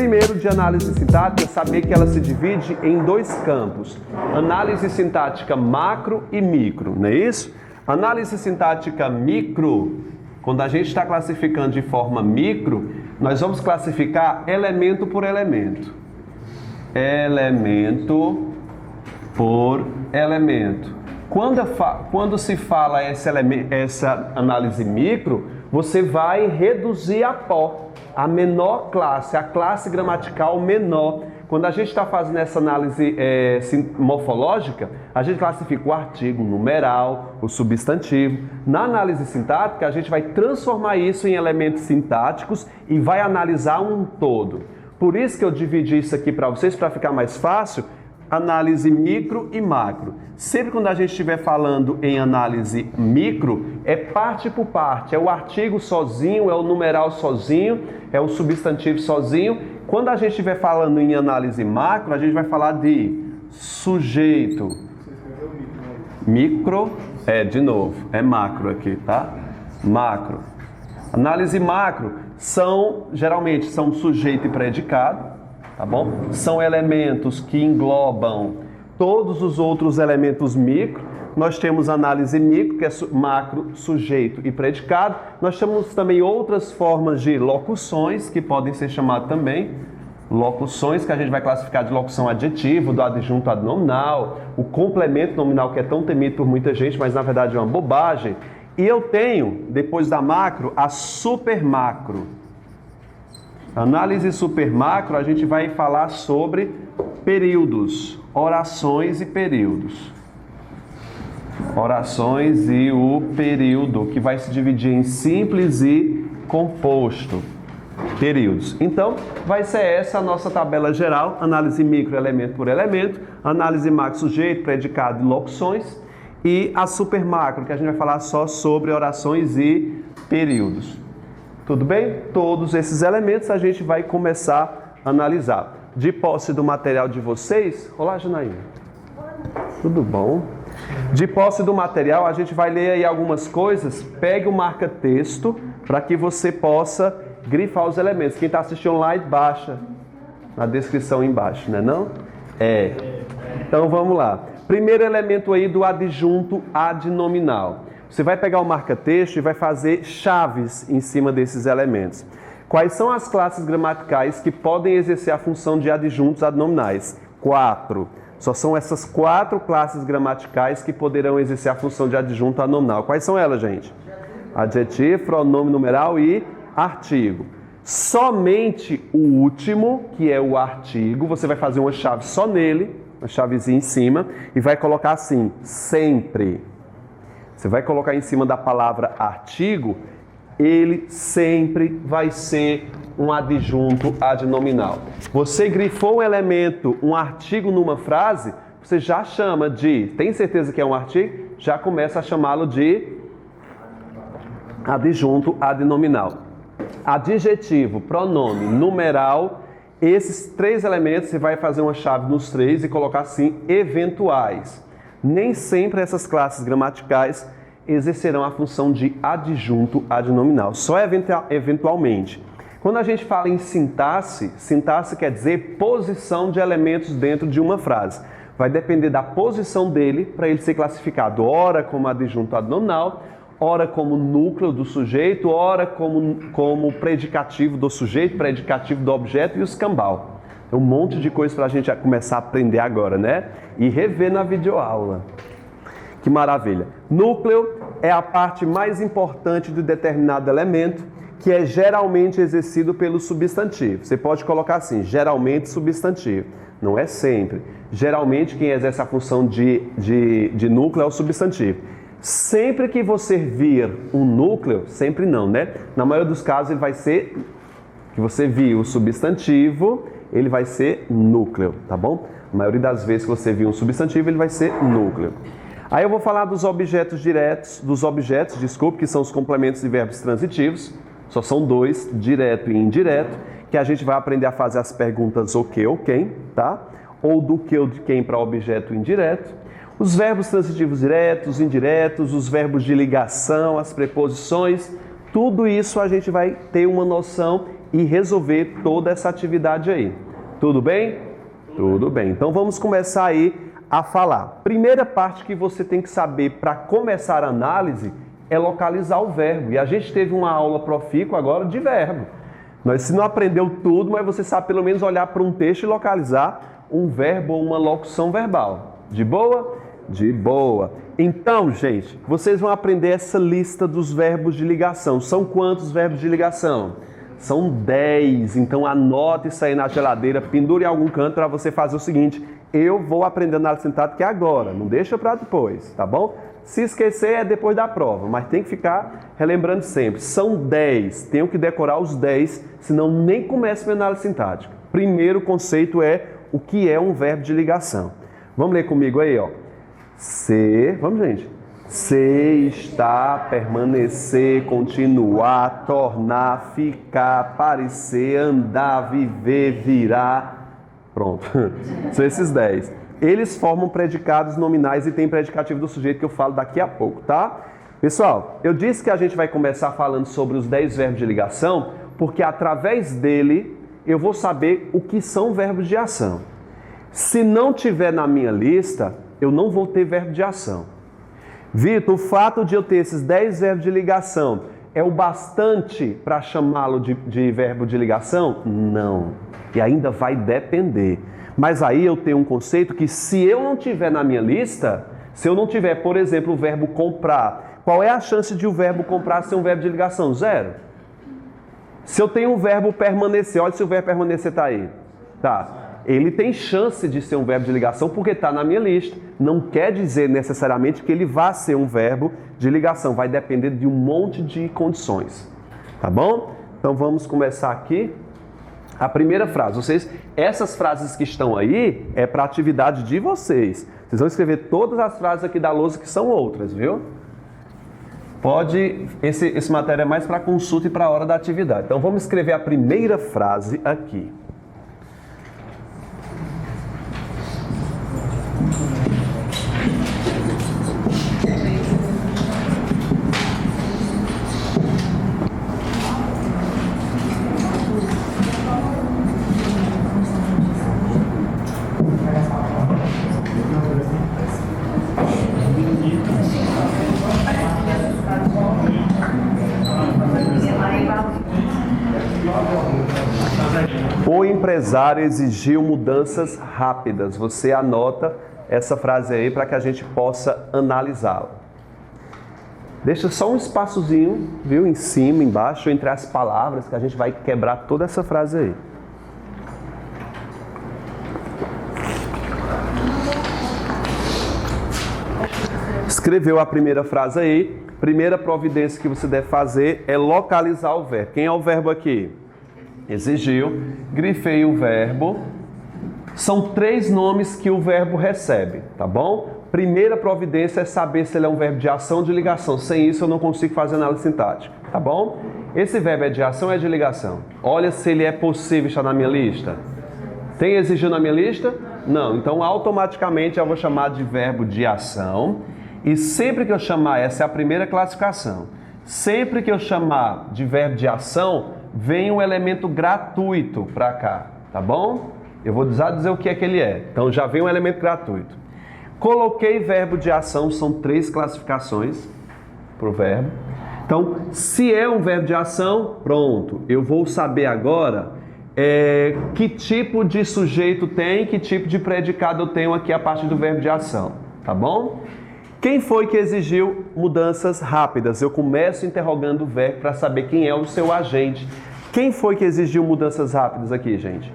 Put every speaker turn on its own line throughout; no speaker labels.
primeiro de análise sintática é saber que ela se divide em dois campos. Análise sintática macro e micro, não é isso? Análise sintática micro, quando a gente está classificando de forma micro, nós vamos classificar elemento por elemento. Elemento por elemento. Quando se fala essa análise micro, você vai reduzir a pó, a menor classe, a classe gramatical menor. Quando a gente está fazendo essa análise morfológica, a gente classifica o artigo, o numeral, o substantivo. Na análise sintática, a gente vai transformar isso em elementos sintáticos e vai analisar um todo. Por isso que eu dividi isso aqui para vocês, para ficar mais fácil, análise micro e macro. Sempre quando a gente estiver falando em análise micro, é parte por parte, é o artigo sozinho, é o numeral sozinho, é o substantivo sozinho. Quando a gente estiver falando em análise macro, a gente vai falar de sujeito. Micro, é macro aqui, tá? Macro. Análise macro geralmente são sujeito e predicado, tá bom? São elementos que englobam todos os outros elementos micro. Nós temos análise micro, que é macro, sujeito e predicado. Nós temos também outras formas de locuções, que podem ser chamadas também locuções, que a gente vai classificar de locução adjetiva, do adjunto ad nominal, o complemento nominal, que é tão temido por muita gente, mas na verdade é uma bobagem. E eu tenho, depois da macro, a supermacro. Análise supermacro, a gente vai falar sobre períodos, orações e períodos. Orações e o período, que vai se dividir em simples e composto. Períodos. Então, vai ser essa a nossa tabela geral, análise micro, elemento por elemento, análise macro, sujeito, predicado e locuções, e a supermacro, que a gente vai falar só sobre orações e períodos. Tudo bem? Todos esses elementos a gente vai começar a analisar. De posse do material de vocês... Olá, Janaína. Tudo bom? De posse do material, a gente vai ler aí algumas coisas. Pegue o marca-texto para que você possa grifar os elementos. Quem está assistindo online, baixa na descrição embaixo, não é não? Então vamos lá. Primeiro elemento aí do adjunto adnominal. Você vai pegar o marca-texto e vai fazer chaves em cima desses elementos. Quais são as classes gramaticais que podem exercer a função de adjuntos adnominais? 4. Só são essas 4 classes gramaticais que poderão exercer a função de adjunto adnominal. Quais são elas, gente? Adjetivo, pronome numeral e artigo. Somente o último, que é o artigo, você vai fazer uma chave só nele, uma chavezinha em cima, e vai colocar assim, sempre. Você vai colocar em cima da palavra artigo, ele sempre vai ser um adjunto adnominal. Você grifou um elemento, um artigo numa frase, você já chama de, tem certeza que é um artigo? Já começa a chamá-lo de adjunto adnominal. Adjetivo, pronome, numeral, esses 3 elementos você vai fazer uma chave nos 3 e colocar assim, eventuais. Nem sempre essas classes gramaticais exercerão a função de adjunto adnominal, só eventualmente. Quando a gente fala em sintaxe, sintaxe quer dizer posição de elementos dentro de uma frase. Vai depender da posição dele para ele ser classificado, ora como adjunto adnominal, ora como núcleo do sujeito, ora como predicativo do sujeito, predicativo do objeto e o escambau. Tem um monte de coisa para a gente começar a aprender agora, né? E rever na videoaula. Que maravilha. Núcleo é a parte mais importante de determinado elemento, que é geralmente exercido pelo substantivo. Você pode colocar assim, geralmente substantivo. Não é sempre. Geralmente quem exerce a função de núcleo é o substantivo. Sempre que você vir um núcleo, sempre não, né? Na maioria dos casos ele vai ser, que você vir o substantivo, ele vai ser núcleo, tá bom? A maioria das vezes que você vir um substantivo, ele vai ser núcleo. Aí eu vou falar dos objetos diretos, que são os complementos de verbos transitivos. Só são 2, direto e indireto, que a gente vai aprender a fazer as perguntas o que ou quem, tá? Ou do que ou de quem para objeto indireto. Os verbos transitivos diretos, indiretos, os verbos de ligação, as preposições, tudo isso a gente vai ter uma noção e resolver toda essa atividade aí. Tudo bem? Tudo bem. Então vamos começar aí a falar. Primeira parte que você tem que saber para começar a análise é localizar o verbo. E a gente teve uma aula profícua agora de verbo. Você não aprendeu tudo, mas você sabe pelo menos olhar para um texto e localizar um verbo ou uma locução verbal. De boa? De boa. Então, gente, vocês vão aprender essa lista dos verbos de ligação. São quantos verbos de ligação? São 10. Então, anote isso aí na geladeira, pendure em algum canto para você fazer o seguinte. Eu vou aprender análise sintática agora, não deixa para depois, tá bom? Se esquecer é depois da prova, mas tem que ficar relembrando sempre. São 10, tenho que decorar os 10, senão nem começa a minha análise sintática. Primeiro conceito é o que é um verbo de ligação. Vamos ler comigo aí, ó. Ser, vamos gente. Ser, estar, permanecer, continuar, tornar, ficar, parecer, andar, viver, virar. Pronto, são esses 10. Eles formam predicados nominais e tem predicativo do sujeito que eu falo daqui a pouco, tá? Pessoal, eu disse que a gente vai começar falando sobre os 10 verbos de ligação, porque através dele eu vou saber o que são verbos de ação. Se não tiver na minha lista, eu não vou ter verbo de ação. Vitor, o fato de eu ter esses 10 verbos de ligação é o bastante para chamá-lo de verbo de ligação? Não. E ainda vai depender. Mas aí eu tenho um conceito que se eu não tiver na minha lista, se eu não tiver, por exemplo, o verbo comprar, qual é a chance de o verbo comprar ser um verbo de ligação? 0. Se eu tenho o verbo permanecer, olha se o verbo permanecer está aí. Tá. Ele tem chance de ser um verbo de ligação porque está na minha lista. Não quer dizer necessariamente que ele vá ser um verbo de ligação. Vai depender de um monte de condições. Tá bom? Então vamos começar aqui. A primeira frase, essas frases que estão aí é para a atividade de vocês. Vocês vão escrever todas as frases aqui da lousa que são outras, viu? Esse material é mais para consulta e para a hora da atividade. Então vamos escrever a primeira frase aqui. O empresário exigiu mudanças rápidas. Você anota essa frase aí para que a gente possa analisá-la. Deixa só um espaçozinho, viu? Em cima, embaixo, entre as palavras, que a gente vai quebrar toda essa frase aí. Escreveu a primeira frase aí. Primeira providência que você deve fazer é localizar o verbo. Quem é o verbo aqui? Exigiu. Grifei o verbo. São 3 nomes que o verbo recebe, tá bom? Primeira providência é saber se ele é um verbo de ação ou de ligação. Sem isso eu não consigo fazer análise sintática, tá bom? Esse verbo é de ação ou é de ligação? Olha se ele é possível estar na minha lista. Tem exigiu na minha lista? Não. Então automaticamente eu vou chamar de verbo de ação. E sempre que eu chamar, essa é a primeira classificação. Sempre que eu chamar de verbo de ação, vem um elemento gratuito para cá, tá bom? Eu vou dizer o que é que ele é. Então já vem um elemento gratuito. Coloquei verbo de ação, são 3 classificações para o verbo. Então, se é um verbo de ação, pronto. Eu vou saber agora que tipo de sujeito tem, que tipo de predicado eu tenho aqui a partir do verbo de ação, tá bom? Quem foi que exigiu mudanças rápidas? Eu começo interrogando o verbo para saber quem é o seu agente. Quem foi que exigiu mudanças rápidas aqui, gente?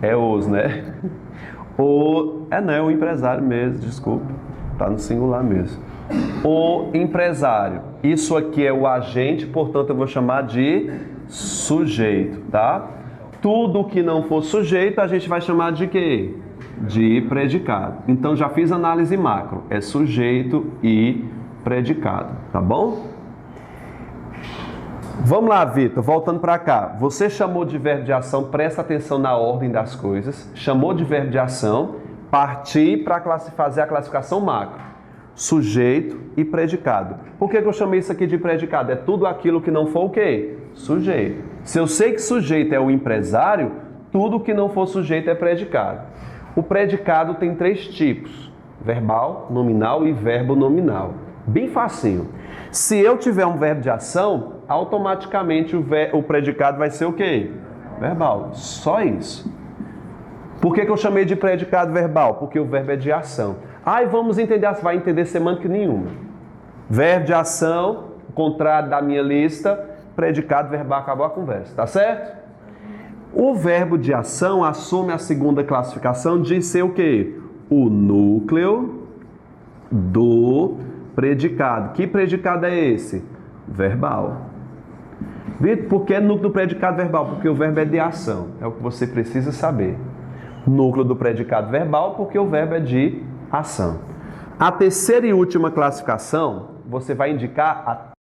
É os, né? É o empresário mesmo, desculpa. Tá no singular mesmo. O empresário. Isso aqui é o agente, portanto eu vou chamar de sujeito, tá? Tudo que não for sujeito a gente vai chamar de quê? De predicado. Então já fiz análise macro, é sujeito e predicado, tá bom? Vamos lá, Vitor, voltando para cá. Você chamou de verbo de ação, presta atenção na ordem das coisas. Chamou de verbo de ação, partir para fazer a classificação macro. sujeito e predicado. Por que eu chamei isso aqui de predicado? É tudo aquilo que não for o quê? Sujeito. Se eu sei que sujeito é o empresário, tudo que não for sujeito é predicado. O predicado tem 3 tipos: verbal, nominal e verbo nominal. Bem facinho. Se eu tiver um verbo de ação, automaticamente o predicado vai ser o quê? Verbal. Só isso. Por que eu chamei de predicado verbal? Porque o verbo é de ação. Vamos entender, você vai entender semântica nenhuma. Verbo de ação, o contrário da minha lista, predicado verbal, acabou a conversa, tá certo? O verbo de ação assume a segunda classificação de ser o quê? O núcleo do predicado. Que predicado é esse? Verbal. Vitor, por que núcleo do predicado verbal? Porque o verbo é de ação. É o que você precisa saber. Núcleo do predicado verbal, porque o verbo é de ação. A terceira e última classificação, você vai indicar a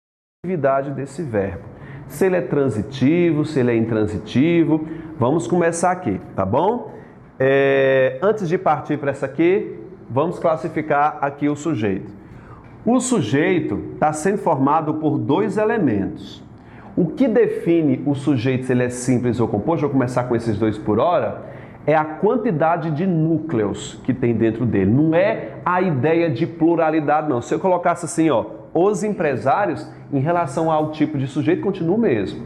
atividade desse verbo. Se ele é transitivo, se ele é intransitivo. Vamos começar aqui, tá bom? Antes de partir para essa aqui, vamos classificar aqui o sujeito. O sujeito está sendo formado por 2 elementos. O que define o sujeito, se ele é simples ou composto, vou começar com esses 2 por hora, é a quantidade de núcleos que tem dentro dele. Não é a ideia de pluralidade, não. Se eu colocasse assim, os empresários, em relação ao tipo de sujeito, continua o mesmo.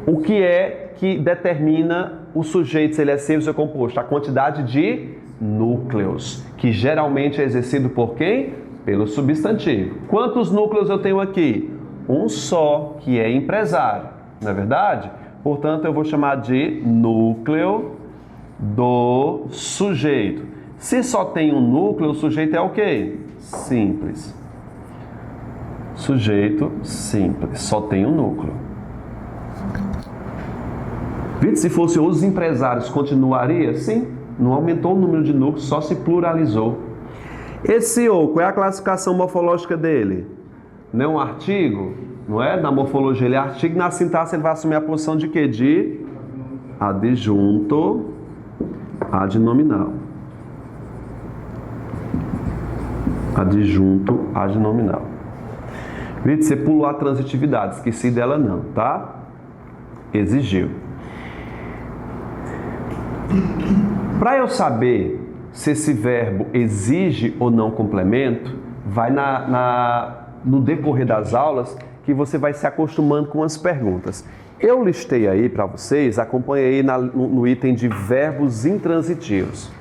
O que é que determina o sujeito, se ele é simples ou composto? A quantidade de núcleos, que geralmente é exercido por quem? Pelo substantivo. Quantos núcleos eu tenho aqui? Um só, que é empresário, não é verdade? Portanto, eu vou chamar de núcleo do sujeito. Se só tem um núcleo, o sujeito é o quê? Simples. Sujeito simples, só tem um núcleo. Vitor, se fosse os empresários, continuaria? Sim, não aumentou o número de núcleos, só se pluralizou. Esse o, qual é a classificação morfológica dele? Não é um artigo? Não é? Na morfologia ele é artigo, na sintaxe ele vai assumir a posição de quê? De adjunto adnominal. Adjunto adnominal. Vitor, você pulou a transitividade, esqueci dela não, tá? Exigiu. Para eu saber se esse verbo exige ou não complemento, vai no decorrer das aulas que você vai se acostumando com as perguntas. Eu listei aí para vocês, acompanhei no item de verbos intransitivos.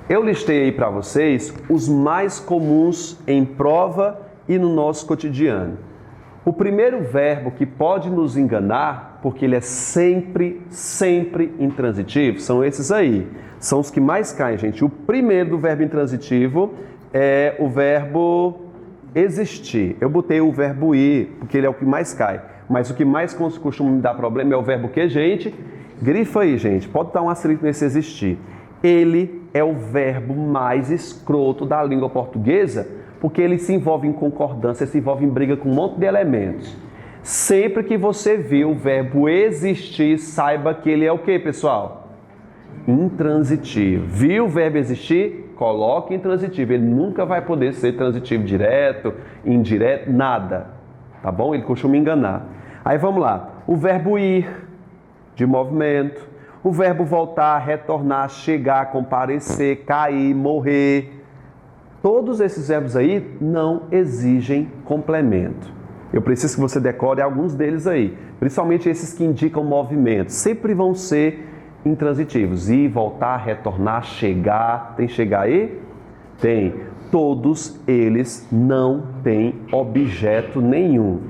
Eu listei aí para vocês os mais comuns em prova e no nosso cotidiano. O primeiro verbo que pode nos enganar, porque ele é sempre intransitivo, são esses aí. São os que mais caem, gente. O primeiro do verbo intransitivo é o verbo existir. Eu botei o verbo ir, porque ele é o que mais cai. Mas o que mais costuma me dar problema é o verbo que, gente? Grifa aí, gente. Pode dar um asterisco nesse existir. Ele é o verbo mais escroto da língua portuguesa, porque ele se envolve em concordância, se envolve em briga com um monte de elementos. Sempre que você viu o verbo existir, saiba que ele é o quê, pessoal? Intransitivo. Viu o verbo existir? Coloque intransitivo. Ele nunca vai poder ser transitivo direto, indireto, nada. Tá bom? Ele costuma enganar. Aí vamos lá. O verbo ir, de movimento. O verbo voltar, retornar, chegar, comparecer, cair, morrer. Todos esses verbos aí não exigem complemento. Eu preciso que você decore alguns deles aí. Principalmente esses que indicam movimento. Sempre vão ser intransitivos. Ir, voltar, retornar, chegar. Tem chegar aí? Tem. Todos eles não têm objeto nenhum.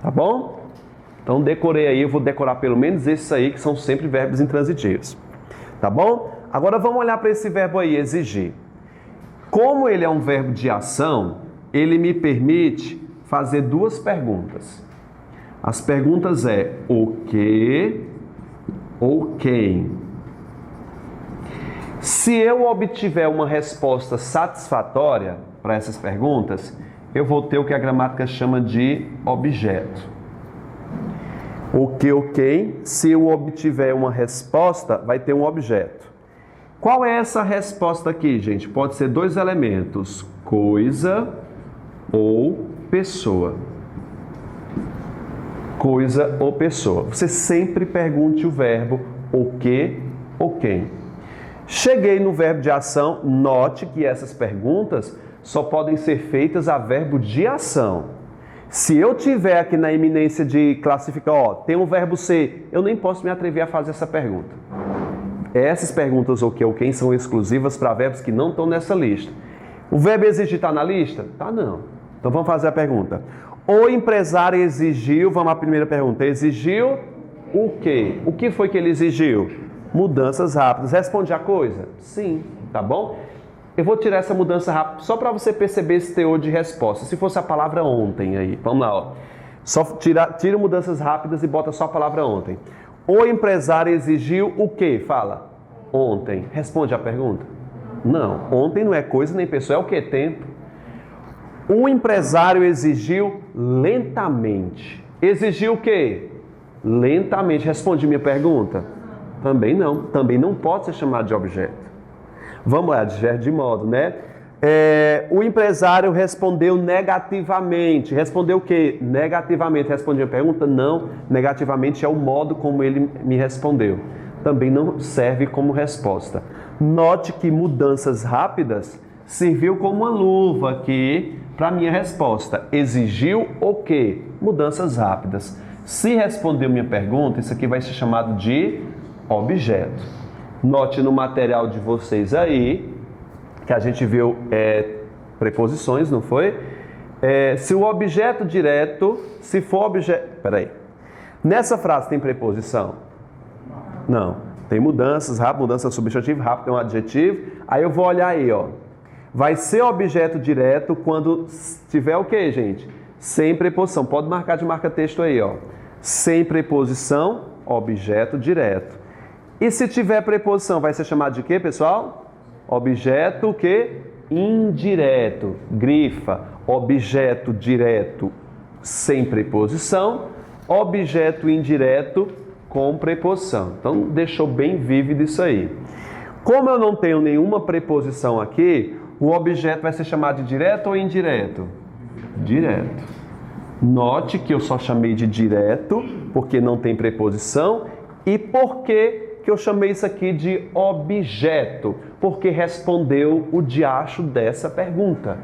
Tá bom? Então decorei aí, eu vou decorar pelo menos esses aí que são sempre verbos intransitivos. Tá bom? Agora vamos olhar para esse verbo aí, exigir. Como ele é um verbo de ação, ele me permite fazer 2 perguntas. As perguntas é o que ou quem. Se eu obtiver uma resposta satisfatória para essas perguntas, eu vou ter o que a gramática chama de objeto. O que ou quem, se eu obtiver uma resposta, vai ter um objeto. Qual é essa resposta aqui, gente? Pode ser 2 elementos, coisa ou pessoa. Coisa ou pessoa. Você sempre pergunte o verbo o que ou quem. Cheguei no verbo de ação, note que essas perguntas só podem ser feitas a verbo de ação. Se eu tiver aqui na iminência de classificar, ó, tem um verbo ser, eu nem posso me atrever a fazer essa pergunta. Essas perguntas o que ou quem são exclusivas para verbos que não estão nessa lista. O verbo exigir está na lista? Tá, não. Então vamos fazer a pergunta. O empresário exigiu, vamos à primeira pergunta, exigiu o quê? O que foi que ele exigiu? Mudanças rápidas. Responde a coisa? Sim, tá bom? Eu vou tirar essa mudança rápida só para você perceber esse teor de resposta. Se fosse a palavra ontem aí, vamos lá, ó. Só tira mudanças rápidas e bota só a palavra ontem. O empresário exigiu o quê? Fala. Ontem. Responde a pergunta? Não. Ontem não é coisa nem pessoa, é o que? Tempo. O empresário exigiu lentamente. Exigiu o quê? Lentamente. Responde minha pergunta? Também não. Também não pode ser chamado de objeto. Vamos lá, de modo, né? O empresário respondeu negativamente. Respondeu o quê? Negativamente. Respondi a pergunta? Não. Negativamente é o modo como ele me respondeu. Também não serve como resposta. Note que mudanças rápidas serviu como uma luva aqui para a minha resposta. Exigiu o quê? Mudanças rápidas. Se respondeu minha pergunta, isso aqui vai ser chamado de objeto. Note no material de vocês aí, que a gente viu preposições, não foi? Se o objeto direto, se for objeto... Peraí. Nessa frase tem preposição? Não. Tem mudanças, rápido, mudança substantivo, rápido é um adjetivo. Aí eu vou olhar aí, ó. Vai ser objeto direto quando tiver o quê, gente? Sem preposição. Pode marcar de marca-texto aí, ó. Sem preposição, objeto direto. E se tiver preposição, vai ser chamado de quê, pessoal? Objeto o quê? Indireto. Grifa. Objeto direto sem preposição. Objeto indireto com preposição. Então, deixou bem vívido isso aí. Como eu não tenho nenhuma preposição aqui, o objeto vai ser chamado de direto ou indireto? Direto. Note que eu só chamei de direto, porque não tem preposição, e por que eu chamei isso aqui de objeto? Porque respondeu o diacho dessa pergunta.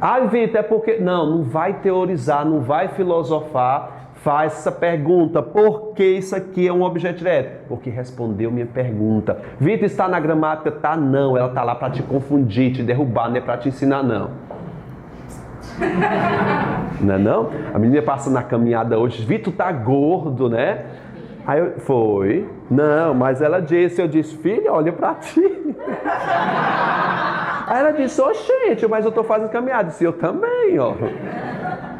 Ah, Vitor, é porque... Não vai teorizar, não vai filosofar, faz essa pergunta. Por que isso aqui é um objeto direto? Porque respondeu minha pergunta. Vitor, está na gramática? Tá, não. Ela está lá para te confundir, te derrubar, não é para te ensinar, não. Não é não? A menina passa na caminhada hoje, Vitor tá gordo, né? Aí foi. Não, mas ela disse, eu disse, filha, olha para ti. Aí ela disse, gente, mas eu tô fazendo caminhada. Eu disse, eu também, ó.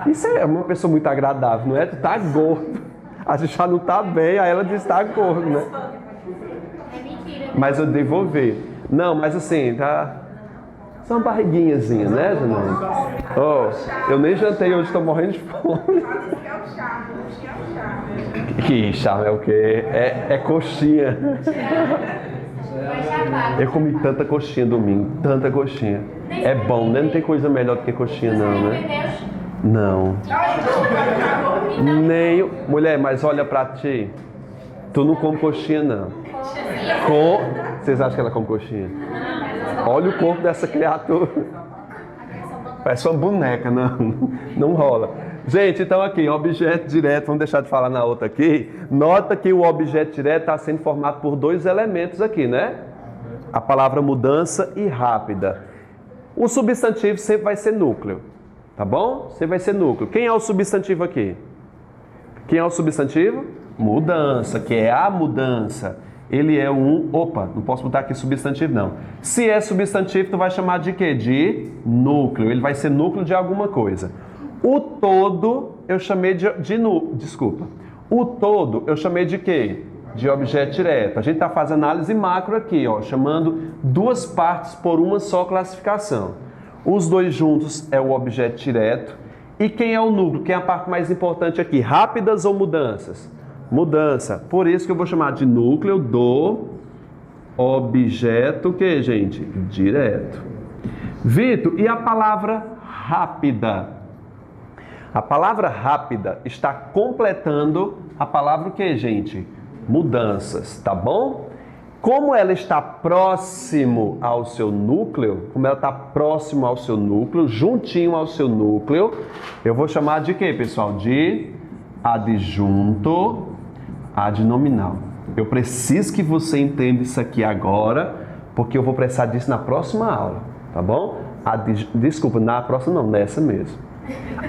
Isso é uma pessoa muito agradável, não é? Tu tá gordo. A gente já não tá bem, aí ela disse, tá gordo, né? Mas eu devolvi. Não, mas assim, tá... Só uma barriguinhazinha, né, Janine? Oh, eu nem jantei hoje, tô morrendo de fome. Que charme é o quê? É coxinha. Eu comi tanta coxinha domingo, tanta coxinha. É bom, né? Não tem coisa melhor do que coxinha, não, né? Não. Nem... Mulher, mas olha pra ti. Tu não come coxinha, não. Vocês acham que ela come coxinha? Olha o corpo dessa criatura. Parece uma boneca, não rola. Gente, então aqui, objeto direto, vamos deixar de falar na outra aqui. Nota que o objeto direto está sendo formado por dois elementos aqui, né? A palavra mudança e rápida. O substantivo sempre vai ser núcleo, tá bom? Sempre vai ser núcleo. Quem é o substantivo aqui? Quem é o substantivo? Mudança, que é a mudança. Ele é não posso botar aqui substantivo não. Se é substantivo, tu vai chamar de quê? De núcleo. Ele vai ser núcleo de alguma coisa. O todo eu chamei desculpa. O todo eu chamei de quê? De objeto direto. A gente está fazendo análise macro aqui, ó, chamando duas partes por uma só classificação. Os dois juntos é o objeto direto. E quem é o núcleo? Quem é a parte mais importante aqui? Rápidas ou mudanças? Mudança. Por isso que eu vou chamar de núcleo do objeto, o que, gente? Direto. Vitor, e a palavra rápida. A palavra rápida está completando a palavra o que, gente? Mudanças, tá bom? Como ela está próximo ao seu núcleo, como ela está próximo ao seu núcleo, juntinho ao seu núcleo, eu vou chamar de quê, pessoal? De adjunto adnominal. Eu preciso que você entenda isso aqui agora, porque eu vou precisar disso na próxima aula, tá bom? Desculpa, na próxima não, nessa mesmo.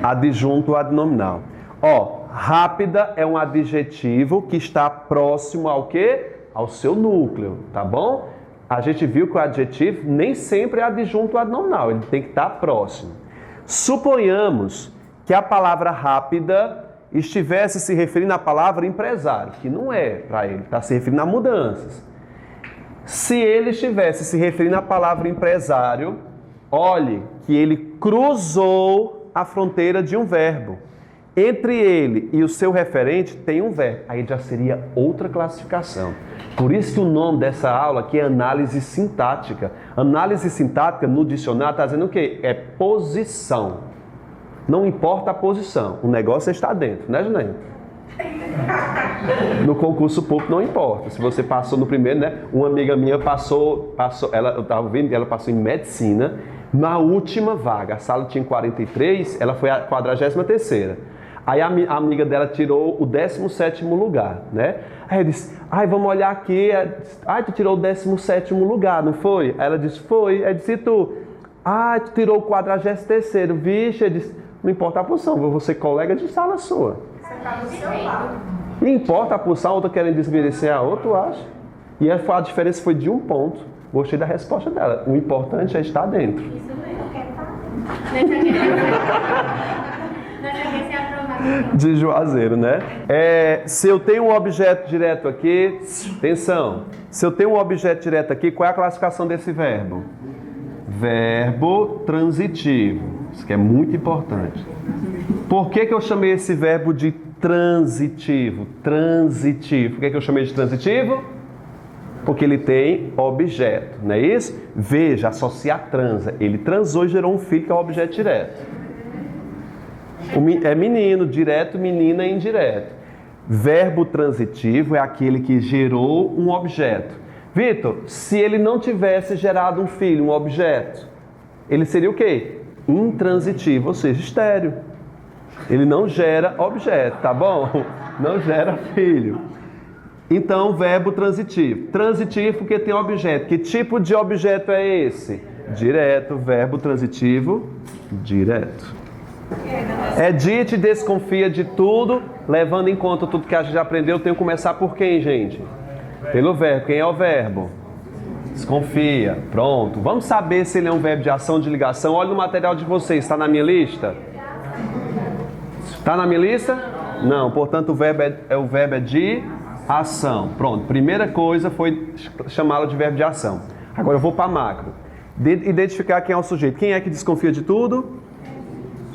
Adjunto adnominal. Ó, rápida é um adjetivo que está próximo ao quê? Ao seu núcleo, tá bom? A gente viu que o adjetivo nem sempre é adjunto adnominal, ele tem que estar próximo. Suponhamos que a palavra rápida estivesse se referindo à palavra empresário, que não é para ele, está se referindo a mudanças. Se ele estivesse se referindo à palavra empresário, olhe que ele cruzou a fronteira de um verbo. Entre ele e o seu referente tem um verbo. Aí já seria outra classificação. Por isso que o nome dessa aula aqui é análise sintática. Análise sintática no dicionário está dizendo o quê? É posição. Não importa a posição. O negócio está dentro, né, Juninho? No concurso público não importa. Se você passou no primeiro, né? Uma amiga minha passou eu estava vendo, ela passou em medicina. Na última vaga, a sala tinha 43, ela foi a 43ª. Aí a amiga dela tirou o 17º lugar, né? Aí eu disse, vamos olhar aqui. Tu tirou o 17º lugar, não foi? Aí ela disse, foi. Aí disse, tu tirou o 43º. Vixe, eu disse, não importa a posição, eu vou ser colega de sala sua.
Você está do seu lado.
Não importa a posição, a outra querendo desmerecer a outra, eu acho. E a diferença foi de 1 ponto. Gostei da resposta dela. O importante é estar dentro.
Isso mesmo, eu quero estar.
De Juazeiro, né? Se eu tenho um objeto direto aqui, atenção. Se eu tenho um objeto direto aqui, qual é a classificação desse verbo? Verbo transitivo. Isso que é muito importante. Por que eu chamei esse verbo de transitivo? Transitivo. Por que eu chamei de transitivo? Porque ele tem objeto, não é isso? Veja, associar transa. Ele transou e gerou um filho que é o objeto direto. É menino, direto, menina, indireto. Verbo transitivo é aquele que gerou um objeto. Vitor, se ele não tivesse gerado um filho, um objeto, ele seria o quê? Intransitivo, ou seja, estéril. Ele não gera objeto, tá bom? Não gera filho. Então, verbo transitivo. Transitivo porque tem objeto. Que tipo de objeto é esse? Direto. Verbo transitivo, direto. Edith desconfia de tudo, levando em conta tudo que a gente já aprendeu. Eu tenho que começar por quem, gente? Pelo verbo. Quem é o verbo? Desconfia. Pronto. Vamos saber se ele é um verbo de ação ou de ligação. Olha no material de vocês. Está na minha lista? Está na minha lista? Não. Portanto, o verbo é de ação. Pronto. Primeira coisa foi chamá-lo de verbo de ação. Agora eu vou para macro. Identificar quem é o sujeito. Quem é que desconfia de tudo?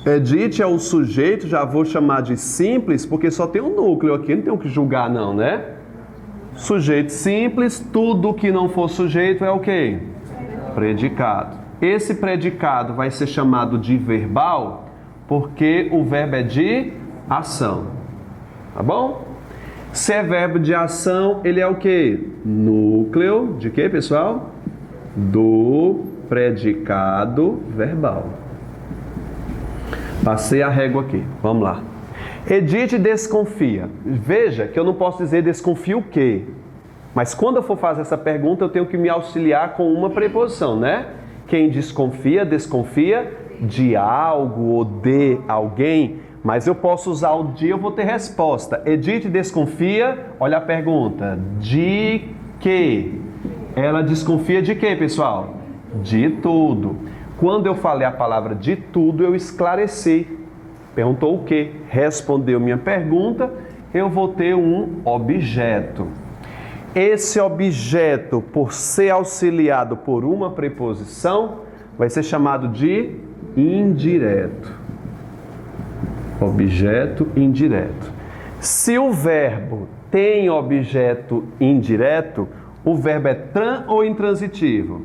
Edith é o sujeito. Já vou chamar de simples, porque só tem um núcleo aqui. Não tem o que julgar não, né? Sujeito simples. Tudo que não for sujeito é o quê? Predicado. Esse predicado vai ser chamado de verbal, porque o verbo é de ação. Tá bom? Se é verbo de ação, ele é o quê? Núcleo de quê, pessoal? Do predicado verbal. Passei a régua aqui. Vamos lá. Edith desconfia. Veja que eu não posso dizer desconfia o quê? Mas quando eu for fazer essa pergunta, eu tenho que me auxiliar com uma preposição, né? Quem desconfia, desconfia de algo ou de alguém. Mas eu posso usar o de, eu vou ter resposta. Edith desconfia, olha a pergunta. De quê? Ela desconfia de quê, pessoal? De tudo. Quando eu falei a palavra de tudo, eu esclareci. Perguntou o quê? Respondeu minha pergunta, eu vou ter um objeto. Esse objeto, por ser auxiliado por uma preposição, vai ser chamado de indireto. Objeto indireto. Se o verbo tem objeto indireto, o verbo é tran ou intransitivo?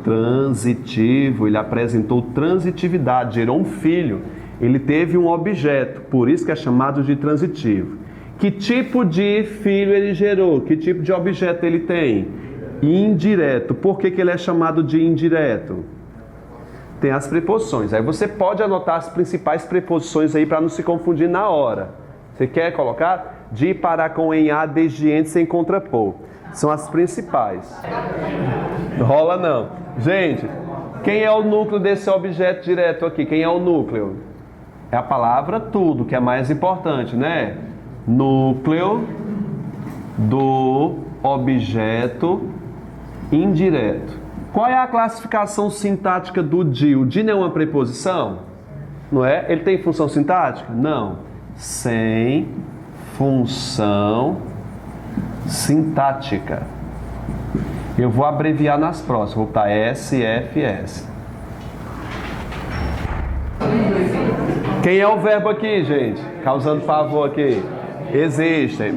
transitivo, ele apresentou transitividade, gerou um filho, ele teve um objeto, por isso que é chamado de transitivo. Que tipo de filho ele gerou? Que tipo de objeto ele tem? Indireto. Por que ele é chamado de indireto? Tem as preposições. Aí você pode anotar as principais preposições aí para não se confundir na hora. Você quer colocar? De, para, com, em, a, desde, entre, sem, contrapor. São as principais. Rola não. Gente, quem é o núcleo desse objeto direto aqui? Quem é o núcleo? É a palavra tudo, que é mais importante, né? Núcleo do objeto indireto. Qual é a classificação sintática do de? O de não é uma preposição? Não é? Ele tem função sintática? Não. Sem função sintática. Eu vou abreviar nas próximas. Vou botar SFS. Quem é o verbo aqui, gente? Causando favor aqui. Existem.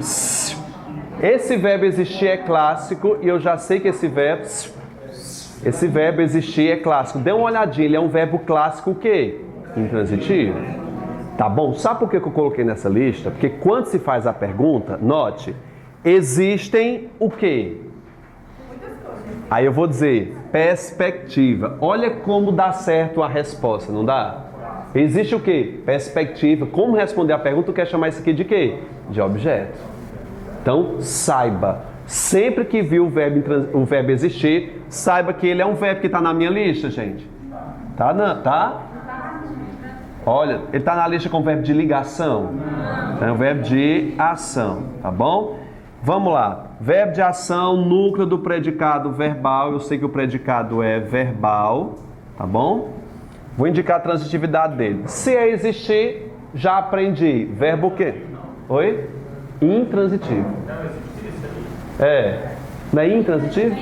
Esse verbo existir é clássico e eu já sei que esse verbo existir é clássico. Dê uma olhadinha, ele é um verbo clássico o quê? Intransitivo. Tá bom? Sabe por que eu coloquei nessa lista? Porque quando se faz a pergunta, note, existem o quê? Aí eu vou dizer, perspectiva. Olha como dá certo a resposta, não dá? Existe o quê? Perspectiva. Como responder a pergunta, tu quer chamar isso aqui de quê? De objeto. Então, saiba. Sempre que viu o verbo existir, saiba que ele é um verbo que está na minha lista, gente. Tá? Olha, ele está na lista com o verbo de ligação. É um verbo de ação, tá bom? Vamos lá. Verbo de ação, núcleo do predicado verbal. Eu sei que o predicado é verbal, tá bom? Vou indicar a transitividade dele. Se é existir, já aprendi. Verbo o quê? Oi? Intransitivo. Não é intransitivo?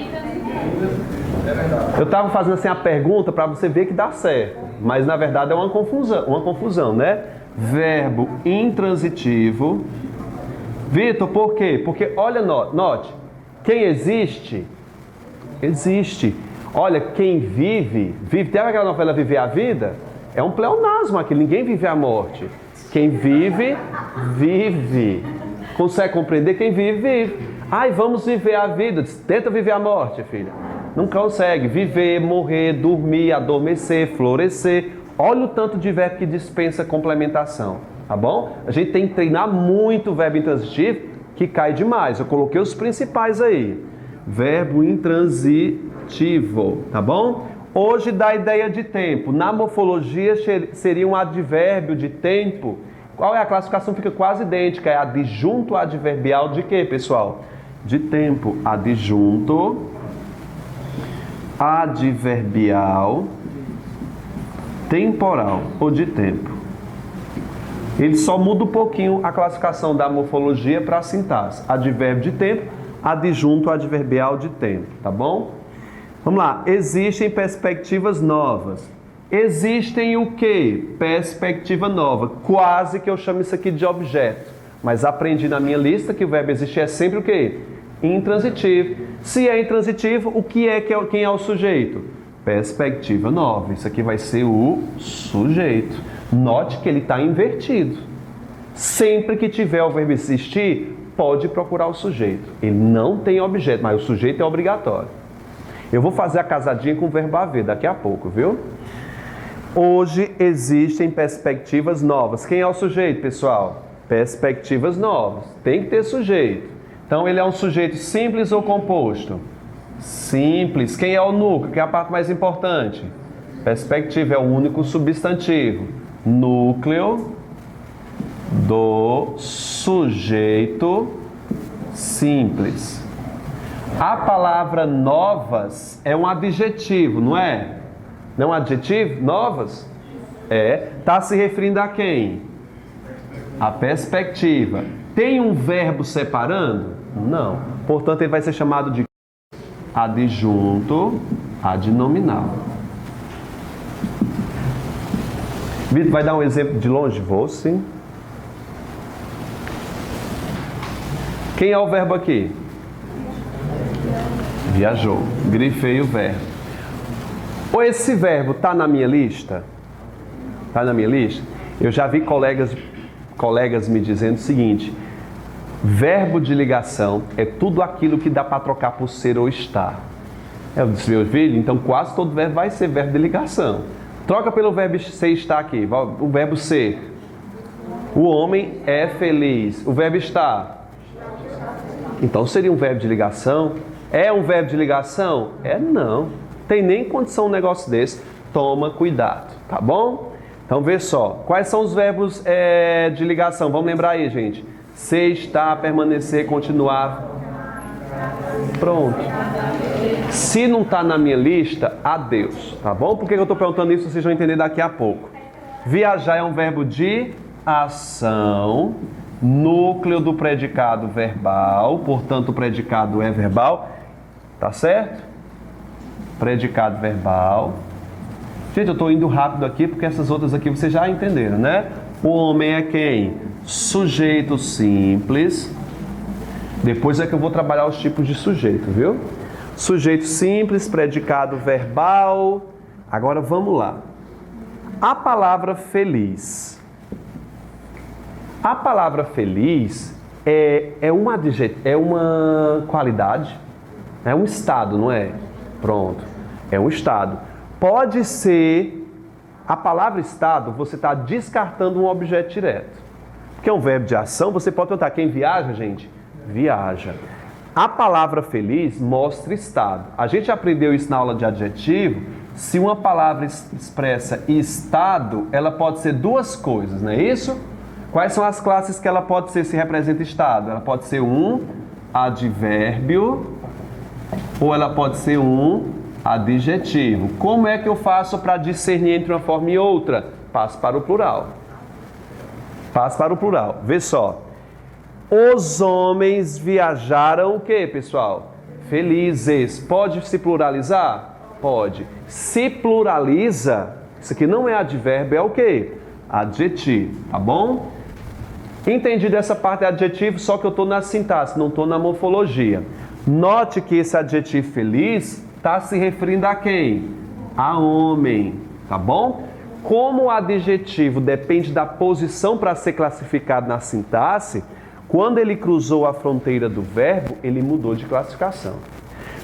Eu estava fazendo assim a pergunta para você ver que dá certo. Mas na verdade é uma confusão, né? Verbo intransitivo. Vitor, por quê? Porque, olha, note. Quem existe, existe. Olha, quem vive. Tem aquela novela Viver a Vida? É um pleonasmo aqui, ninguém vive a morte. Quem vive, vive. Consegue compreender? Quem vive, vive. Ai, vamos viver a vida. Tenta viver a morte, filha. Não consegue. Viver, morrer, dormir, adormecer, florescer. Olha o tanto de verbo que dispensa complementação. Tá bom? A gente tem que treinar muito o verbo intransitivo, que cai demais. Eu coloquei os principais aí. Verbo intransitivo, tá bom? Hoje dá ideia de tempo. Na morfologia seria um advérbio de tempo. Qual é a classificação? Fica quase idêntica. É adjunto adverbial de quê, pessoal? De tempo. Adjunto adverbial temporal ou de tempo. Ele só muda um pouquinho a classificação da morfologia para a sintaxe. Advérbio de tempo, adjunto adverbial de tempo, tá bom? Vamos lá. Existem perspectivas novas. Existem o quê? Perspectiva nova. Quase que eu chamo isso aqui de objeto. Mas aprendi na minha lista que o verbo existir é sempre o quê? Intransitivo. Se é intransitivo, o que é quem é o sujeito? Perspectiva nova. Isso aqui vai ser o sujeito. Note que ele está invertido. Sempre que tiver o verbo existir, pode procurar o sujeito. Ele não tem objeto, mas o sujeito é obrigatório. Eu vou fazer a casadinha com o verbo haver daqui a pouco, viu? Hoje existem perspectivas novas. Quem é o sujeito, pessoal? Perspectivas novas. Tem que ter sujeito. Então, ele é um sujeito simples ou composto? Simples. Quem é o núcleo? Que é a parte mais importante? Perspectiva é o único substantivo. Núcleo do sujeito simples. A palavra novas é um adjetivo, não é? Não é um adjetivo? Novas? Está se referindo a quem? A perspectiva. Tem um verbo separando? Não. Portanto, ele vai ser chamado de adjunto adnominal. Vitor, vai dar um exemplo de longe? Vou sim. Quem é o verbo aqui? Viajou. Grifei o verbo. Ou esse verbo está na minha lista? Está na minha lista? Eu já vi colegas me dizendo o seguinte: verbo de ligação é tudo aquilo que dá para trocar por ser ou estar. Eu disse, meu filho, então quase todo verbo vai ser verbo de ligação. Troca pelo verbo ser estar aqui, o verbo ser. O homem é feliz. O verbo estar. Então seria um verbo de ligação? É um verbo de ligação? É não. Tem nem condição um negócio desse. Toma cuidado, tá bom? Então vê só. Quais são os verbos de ligação? Vamos lembrar aí, gente. Ser, estar, permanecer, continuar. Pronto. Se não está na minha lista, adeus, tá bom? Por que eu estou perguntando isso? Vocês vão entender daqui a pouco. Viajar é um verbo de ação, núcleo do predicado verbal, portanto o predicado é verbal, tá certo? Predicado verbal. Gente, eu estou indo rápido aqui porque essas outras aqui vocês já entenderam, né? O homem é quem? Sujeito simples. Depois é que eu vou trabalhar os tipos de sujeito, viu? Sujeito simples, predicado verbal. Agora vamos lá. A palavra feliz. A palavra feliz é uma qualidade, é um estado, não é? Pronto, é um estado. Pode ser, a palavra estado, você está descartando um objeto direto. Porque é um verbo de ação, você pode perguntar, quem viaja, gente? Viaja. A palavra feliz mostra estado. A gente aprendeu isso na aula de adjetivo. Se uma palavra expressa estado, ela pode ser duas coisas, não é isso? Quais são as classes que ela pode ser se representa estado? Ela pode ser um advérbio ou ela pode ser um adjetivo. Como é que eu faço para discernir entre uma forma e outra? Passo para o plural. Passo para o plural. Vê só. Os homens viajaram o quê, pessoal? Felizes. Pode se pluralizar? Pode. Se pluraliza, isso aqui não é advérbio, é o quê? Adjetivo, tá bom? Entendido essa parte é adjetivo, só que eu estou na sintaxe, não estou na morfologia. Note que esse adjetivo feliz está se referindo a quem? A homem, tá bom? Como o adjetivo depende da posição para ser classificado na sintaxe, quando ele cruzou a fronteira do verbo, ele mudou de classificação.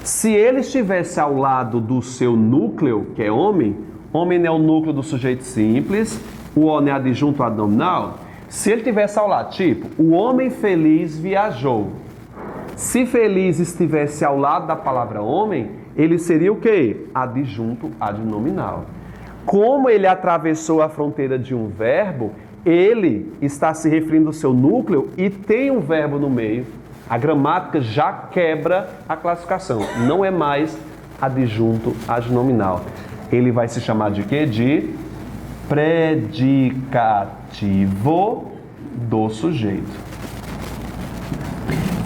Se ele estivesse ao lado do seu núcleo, que é homem, homem é o núcleo do sujeito simples, o homem é adjunto adnominal. Se ele estivesse ao lado, tipo, o homem feliz viajou. Se feliz estivesse ao lado da palavra homem, ele seria o quê? Adjunto adnominal. Como ele atravessou a fronteira de um verbo, ele está se referindo ao seu núcleo e tem um verbo no meio. A gramática já quebra a classificação. Não é mais adjunto adnominal. Ele vai se chamar de quê? De predicativo do sujeito.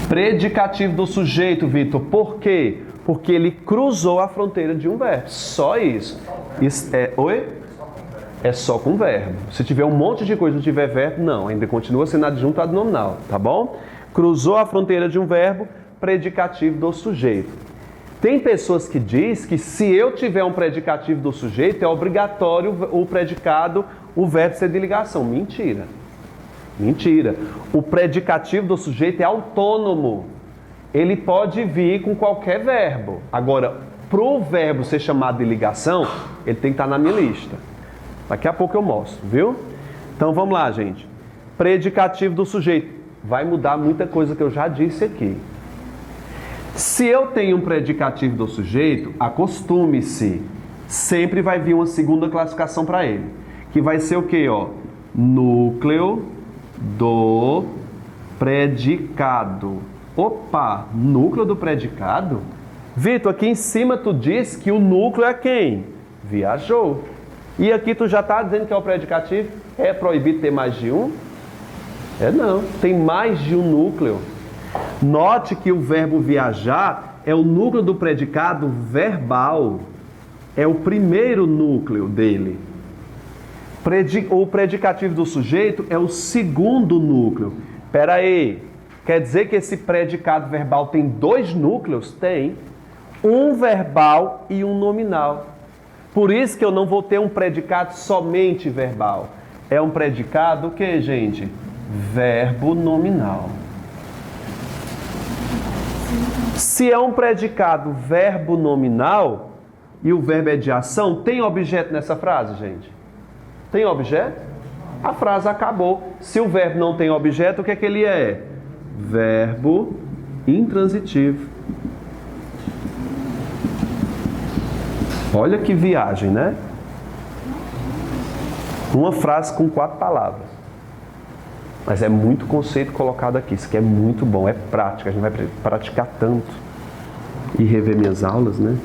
Predicativo do sujeito, Vitor. Por quê? Porque ele cruzou a fronteira de um verbo. Só isso. Oi? É só com verbo. Se tiver um monte de coisa e não tiver verbo, não. Ainda continua sendo adjunto adnominal, tá bom? Cruzou a fronteira de um verbo, predicativo do sujeito. Tem pessoas que dizem que se eu tiver um predicativo do sujeito, é obrigatório o predicado, o verbo ser de ligação. Mentira. Mentira. O predicativo do sujeito é autônomo. Ele pode vir com qualquer verbo. Agora, para o verbo ser chamado de ligação, ele tem que estar na minha lista. Daqui a pouco eu mostro, viu? Então vamos lá, gente. Predicativo do sujeito. Vai mudar muita coisa que eu já disse aqui. Se eu tenho um predicativo do sujeito, acostume-se. Sempre vai vir uma segunda classificação para ele. Que vai ser o quê, ó? Núcleo do predicado. Opa, núcleo do predicado? Vitor, aqui em cima tu diz que o núcleo é quem? Viajou. E aqui tu já está dizendo que é o predicativo? É proibido ter mais de um? É não, tem mais de um núcleo. Note que o verbo viajar é o núcleo do predicado verbal. É o primeiro núcleo dele. O predicativo do sujeito é o segundo núcleo. Espera aí, quer dizer que esse predicado verbal tem dois núcleos? Tem. Um verbal e um nominal. Por isso que eu não vou ter um predicado somente verbal. É um predicado o que, gente? Verbo nominal. Se é um predicado verbo nominal e o verbo é de ação, tem objeto nessa frase, gente? Tem objeto? A frase acabou. Se o verbo não tem objeto, o que é que ele é? Verbo intransitivo. Olha que viagem, né? Uma frase com 4 palavras. Mas é muito conceito colocado aqui. Isso aqui é muito bom, é prática. A gente vai praticar tanto. E rever minhas aulas, né?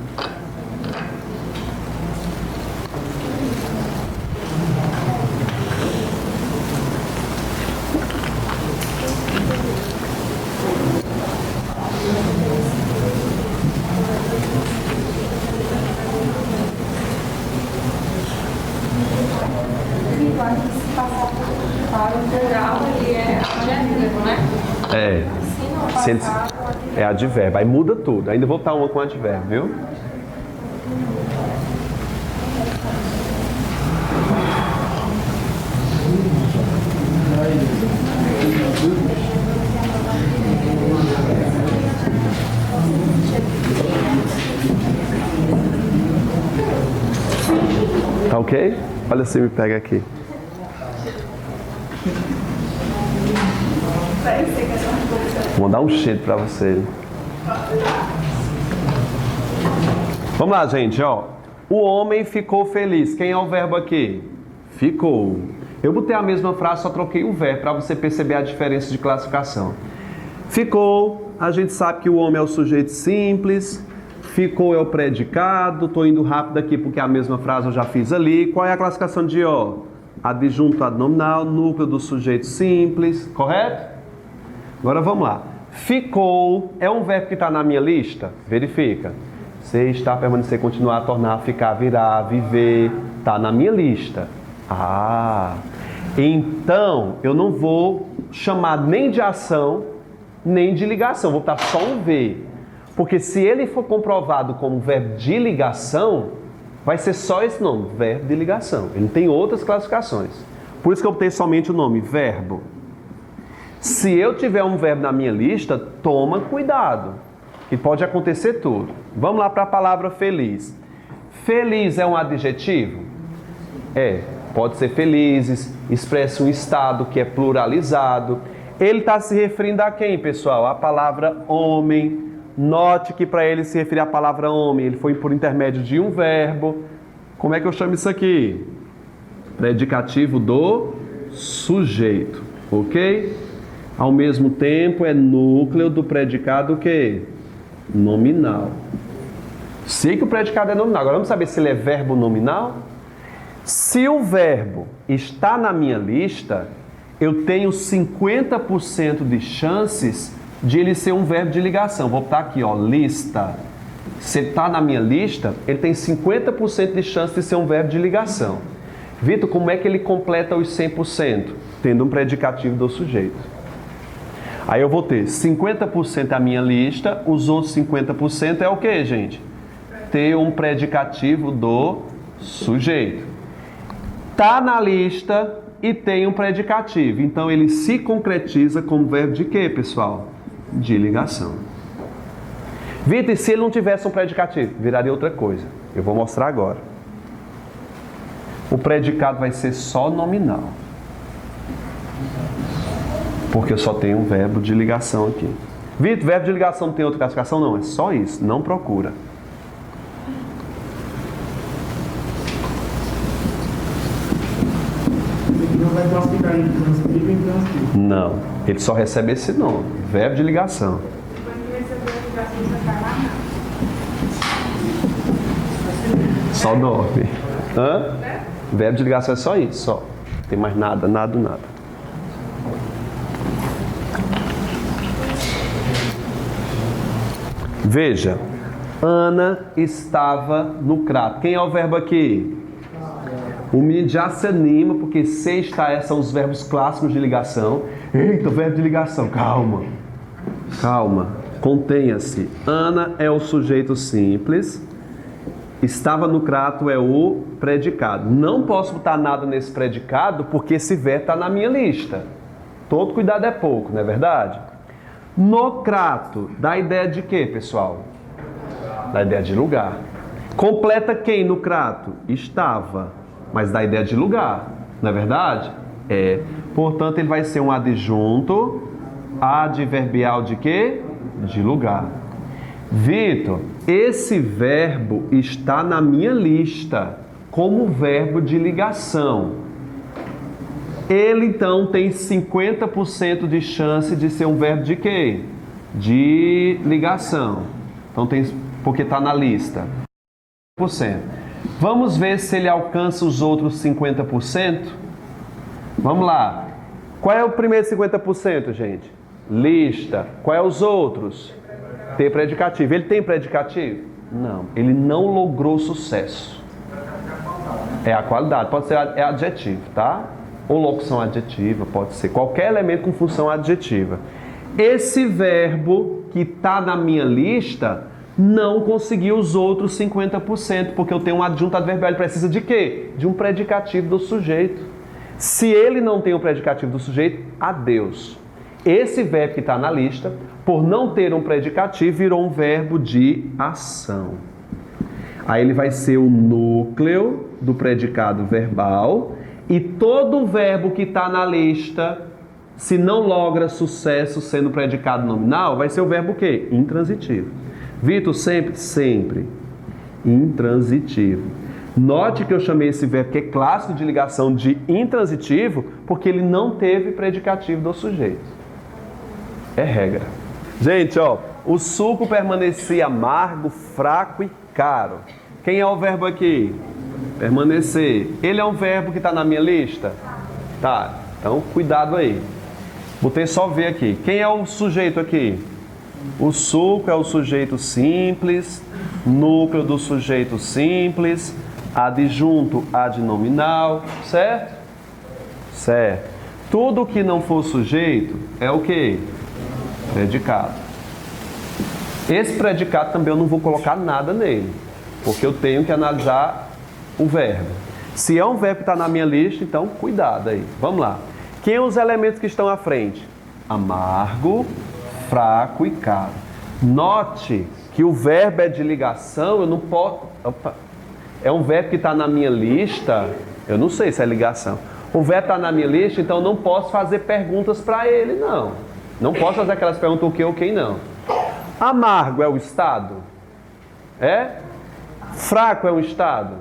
É advérbio, aí muda tudo. Ainda vou botar uma com advérbio, viu? Tá ok? Olha se me pega aqui. Vou dar um cheiro pra você. Vamos lá, gente, ó. O homem ficou feliz. Quem é o verbo aqui? Ficou. Eu botei a mesma frase, só troquei o verbo para você perceber a diferença de classificação. Ficou, a gente sabe que o homem é o sujeito simples. Ficou é o predicado. Tô indo rápido aqui porque a mesma frase eu já fiz ali. Qual é a classificação de ó? Adjunto adnominal, núcleo do sujeito simples, correto? Agora vamos lá. Ficou é um verbo que está na minha lista? Verifica. Ser, estar, permanecer, continuar, tornar, ficar, virar, viver. Está na minha lista. Ah, então eu não vou chamar nem de ação, nem de ligação. Vou botar só um V. Porque se ele for comprovado como verbo de ligação, vai ser só esse nome, verbo de ligação. Ele não tem outras classificações. Por isso que eu botei somente o nome verbo. Se eu tiver um verbo na minha lista, toma cuidado, que pode acontecer tudo. Vamos lá para a palavra feliz. Feliz é um adjetivo? É, pode ser felizes, expressa um estado que é pluralizado. Ele está se referindo a quem, pessoal? A palavra homem. Note que para ele se referir à palavra homem, ele foi por intermédio de um verbo. Como é que eu chamo isso aqui? Predicativo do sujeito, ok? Ao mesmo tempo, é núcleo do predicado o quê? Nominal. Sei que o predicado é nominal. Agora vamos saber se ele é verbo nominal? Se o verbo está na minha lista, eu tenho 50% de chances de ele ser um verbo de ligação. Vou botar aqui, ó, lista. Se ele está na minha lista, ele tem 50% de chance de ser um verbo de ligação. Vitor, como é que ele completa os 100%? Tendo um predicativo do sujeito. Aí eu vou ter 50% a minha lista, os outros 50% é o que, gente? Ter um predicativo do sujeito. Tá na lista e tem um predicativo. Então ele se concretiza como verbo de quê, pessoal? De ligação. Vitor, e se ele não tivesse um predicativo? Viraria outra coisa. Eu vou mostrar agora. O predicado vai ser só nominal. Porque eu só tenho um verbo de ligação aqui. Vitor, verbo de ligação não tem outra classificação? Não, é só isso. Não procura.
Não vai classificar em transcrito e intranscrito.
Não. Ele só recebe esse nome. Verbo de ligação. Só nome. Hã? Verbo de ligação é só isso, só. Não tem mais nada, nada. Veja, Ana estava no crato. Quem é o verbo aqui? O menino já se anima, porque se está, são os verbos clássicos de ligação. Eita, verbo de ligação, calma, contenha-se. Ana é o sujeito simples Estava no crato é o predicado. Não posso botar nada nesse predicado porque esse verbo está na minha lista. Todo cuidado é pouco, não é verdade? No crato, dá ideia de quê, pessoal? Dá ideia de lugar. Completa quem no crato? Estava. Mas dá ideia de lugar, não é verdade? É. Portanto, ele vai ser um adjunto adverbial de quê? De lugar. Vitor, esse verbo está na minha lista como verbo de ligação. Ele, então, tem 50% de chance de ser um verbo de quê? De ligação. Então, tem, porque está na lista. 50%. Vamos ver se ele alcança os outros 50%? Vamos lá. Qual é o primeiro 50%, gente? Lista. Qual é os outros? Ter predicativo. Ele tem predicativo? Não. Ele não logrou sucesso. É a qualidade. Pode ser adjetivo, tá? Ou locução adjetiva, pode ser. Qualquer elemento com função adjetiva. Esse verbo que está na minha lista não conseguiu os outros 50%, porque eu tenho um adjunto adverbial. Ele precisa de quê? De um predicativo do sujeito. Se ele não tem o predicativo do sujeito, adeus. Esse verbo que está na lista, por não ter um predicativo, virou um verbo de ação. Aí ele vai ser o núcleo do predicado verbal, e todo verbo que está na lista, se não logra sucesso sendo predicado nominal, vai ser o verbo o quê? Intransitivo. Vitor, sempre? Sempre. Intransitivo. Note que eu chamei esse verbo que é clássico de ligação de intransitivo, porque ele não teve predicativo do sujeito. É regra. Gente, ó, o suco permanecia amargo, fraco e caro. Quem é o verbo aqui? Permanecer. Ele é um verbo que está na minha lista? Tá, então cuidado aí. Botei só ver aqui. Quem é o sujeito aqui? O suco é o sujeito simples, núcleo do sujeito simples, adjunto adnominal, certo? Certo. Tudo que não for sujeito é o quê? Predicado. Esse predicado também eu não vou colocar nada nele, porque eu tenho que analisar o verbo. Se é um verbo que está na minha lista, então cuidado aí. Vamos lá. Quem são os elementos que estão à frente? Amargo, fraco e caro. Note que o verbo é de ligação, eu não posso... Opa. É um verbo que está na minha lista, eu não sei se é ligação. O verbo está na minha lista, então eu não posso fazer perguntas para ele, não. Não posso fazer aquelas perguntas o que ou quem não. Amargo é o estado? É? Fraco é um estado?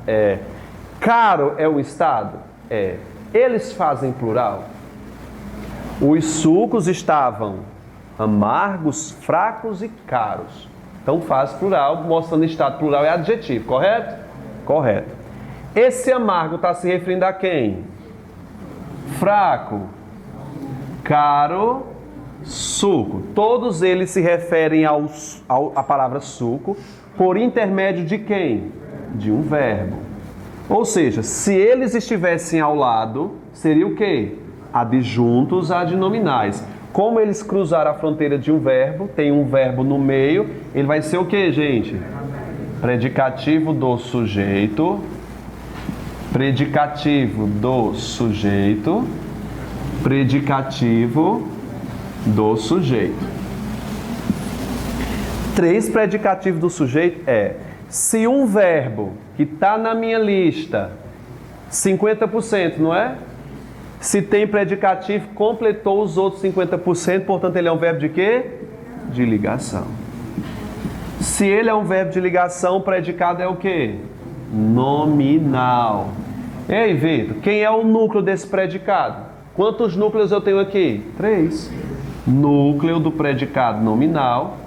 É. Caro é um estado? É. Eles fazem plural? Os sucos estavam amargos, fracos e caros. Então faz plural, mostrando estado plural é adjetivo, correto? Correto. Esse amargo está se referindo a quem? Fraco, caro, suco. Todos eles se referem à palavra suco por intermédio de quem? De um verbo. Ou seja, se eles estivessem ao lado, seria o quê? Adjuntos adnominais. Como eles cruzaram a fronteira de um verbo, tem um verbo no meio, ele vai ser o quê, gente? Predicativo do sujeito. Predicativo do sujeito. Predicativo do sujeito. 3 predicativos do sujeito é: se um verbo que está na minha lista, 50%, não é? Se tem predicativo, completou os outros 50%, portanto ele é um verbo de quê? De ligação. Se ele é um verbo de ligação, o predicado é o quê? Nominal. Ei, Vitor, quem é o núcleo desse predicado? Quantos núcleos eu tenho aqui? 3. Núcleo do predicado nominal,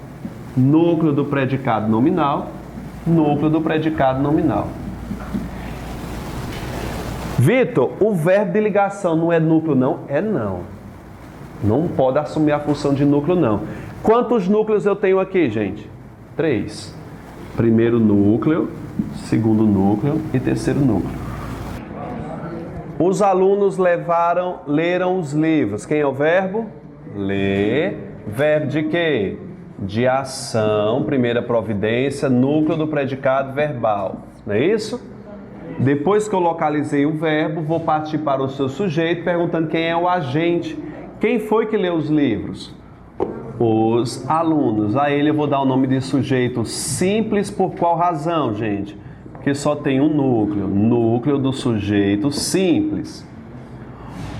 núcleo do predicado nominal, núcleo do predicado nominal. Vitor, o verbo de ligação não é núcleo, não? É não. Não pode assumir a função de núcleo, não. Quantos núcleos eu tenho aqui, gente? 3. Primeiro núcleo, segundo núcleo e terceiro núcleo. Os alunos leram os livros. Quem é o verbo? Ler. Verbo de quê? de ação, primeira providência, núcleo do predicado verbal. Não é isso? Depois que eu localizei o verbo, vou partir para o seu sujeito, perguntando quem é o agente. Quem foi que leu os livros? Os alunos. A ele eu vou dar o nome de sujeito simples, por qual razão, gente? Porque só tem um núcleo. Núcleo do sujeito simples.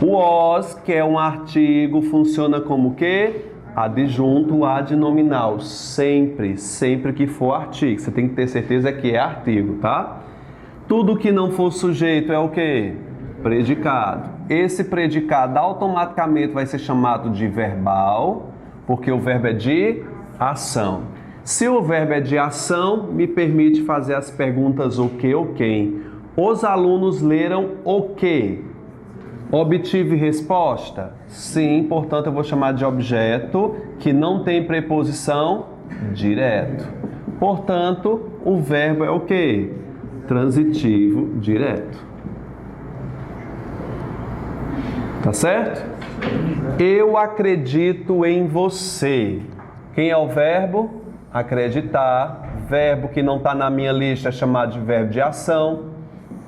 O os, que é um artigo, funciona como o quê? Adjunto adnominal. Sempre que for artigo. Você tem que ter certeza que é artigo, tá? Tudo que não for sujeito é o quê? Predicado. Esse predicado automaticamente vai ser chamado de verbal, porque o verbo é de ação. Se o verbo é de ação, me permite fazer as perguntas o que ou quem. Os alunos leram o quê? Obtive resposta? Sim, portanto eu vou chamar de objeto que não tem preposição direto. Portanto, o verbo é o quê? Transitivo direto. Tá certo? Eu acredito em você. Quem é o verbo? Acreditar. Verbo que não está na minha lista é chamado de verbo de ação.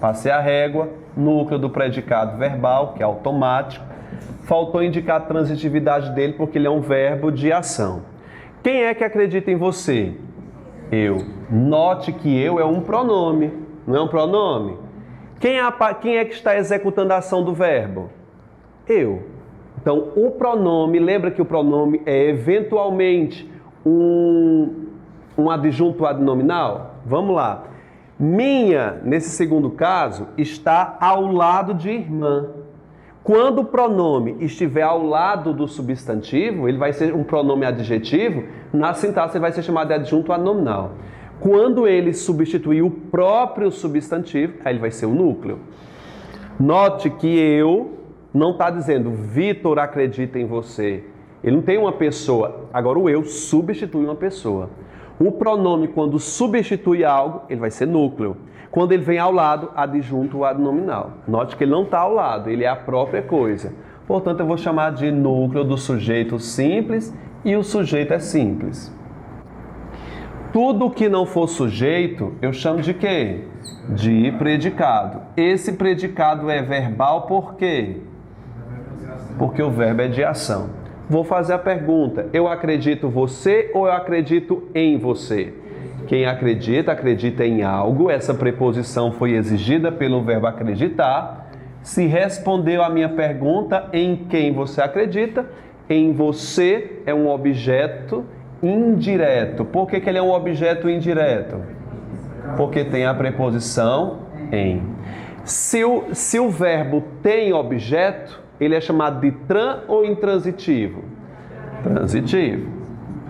Passei a régua. Núcleo do predicado verbal, que é automático. Faltou indicar a transitividade dele porque ele é um verbo de ação. Quem é que acredita em você? Eu. Note que eu é um pronome. Não é um pronome? Quem é que está executando a ação do verbo? Eu. Então, o pronome, lembra que o pronome é eventualmente um adjunto adnominal? Vamos lá. Minha, nesse segundo caso, está ao lado de irmã. Quando o pronome estiver ao lado do substantivo, ele vai ser um pronome adjetivo, na sintaxe ele vai ser chamado de adjunto adnominal. Quando ele substituir o próprio substantivo, aí ele vai ser o núcleo. Note que eu não está dizendo Vitor acredita em você. Ele não tem uma pessoa. Agora o eu substitui uma pessoa. O pronome, quando substitui algo, ele vai ser núcleo. Quando ele vem ao lado, adjunto adnominal. Note que ele não está ao lado, ele é a própria coisa. Portanto, eu vou chamar de núcleo do sujeito simples e o sujeito é simples. Tudo que não for sujeito, eu chamo de quê? De predicado. Esse predicado é verbal por quê? Porque o verbo é de ação. Vou fazer a pergunta, eu acredito você ou eu acredito em você? Quem acredita, acredita em algo. Essa preposição foi exigida pelo verbo acreditar. Se respondeu a minha pergunta, em quem você acredita, em você é um objeto indireto. Por que ele é um objeto indireto? Porque tem a preposição em. Se o verbo tem objeto, ele é chamado de tran ou intransitivo? Transitivo.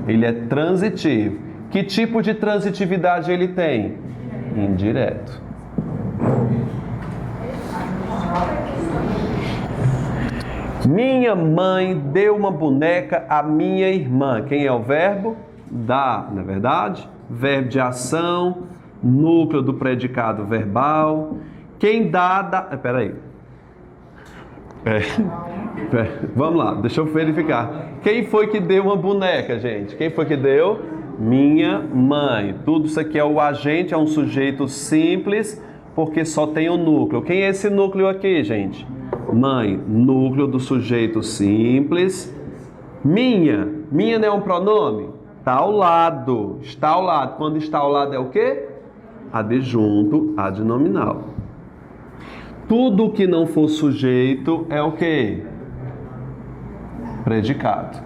Ele é transitivo. Que tipo de transitividade ele tem? Indireto. Minha mãe deu uma boneca à minha irmã. Quem é o verbo? Dá, não é verdade? Verbo de ação, núcleo do predicado verbal. Quem dá... Espera aí. Vamos lá, deixa eu verificar. Quem foi que deu uma boneca, gente? Quem foi que deu? Minha mãe. Tudo isso aqui é o agente, é um sujeito simples, porque só tem o núcleo. Quem é esse núcleo aqui, gente? Mãe, núcleo do sujeito simples. Minha. Minha não é um pronome? Está ao lado. Está ao lado. Quando está ao lado é o quê? Adjunto adnominal. Tudo que não for sujeito é o quê? Predicado.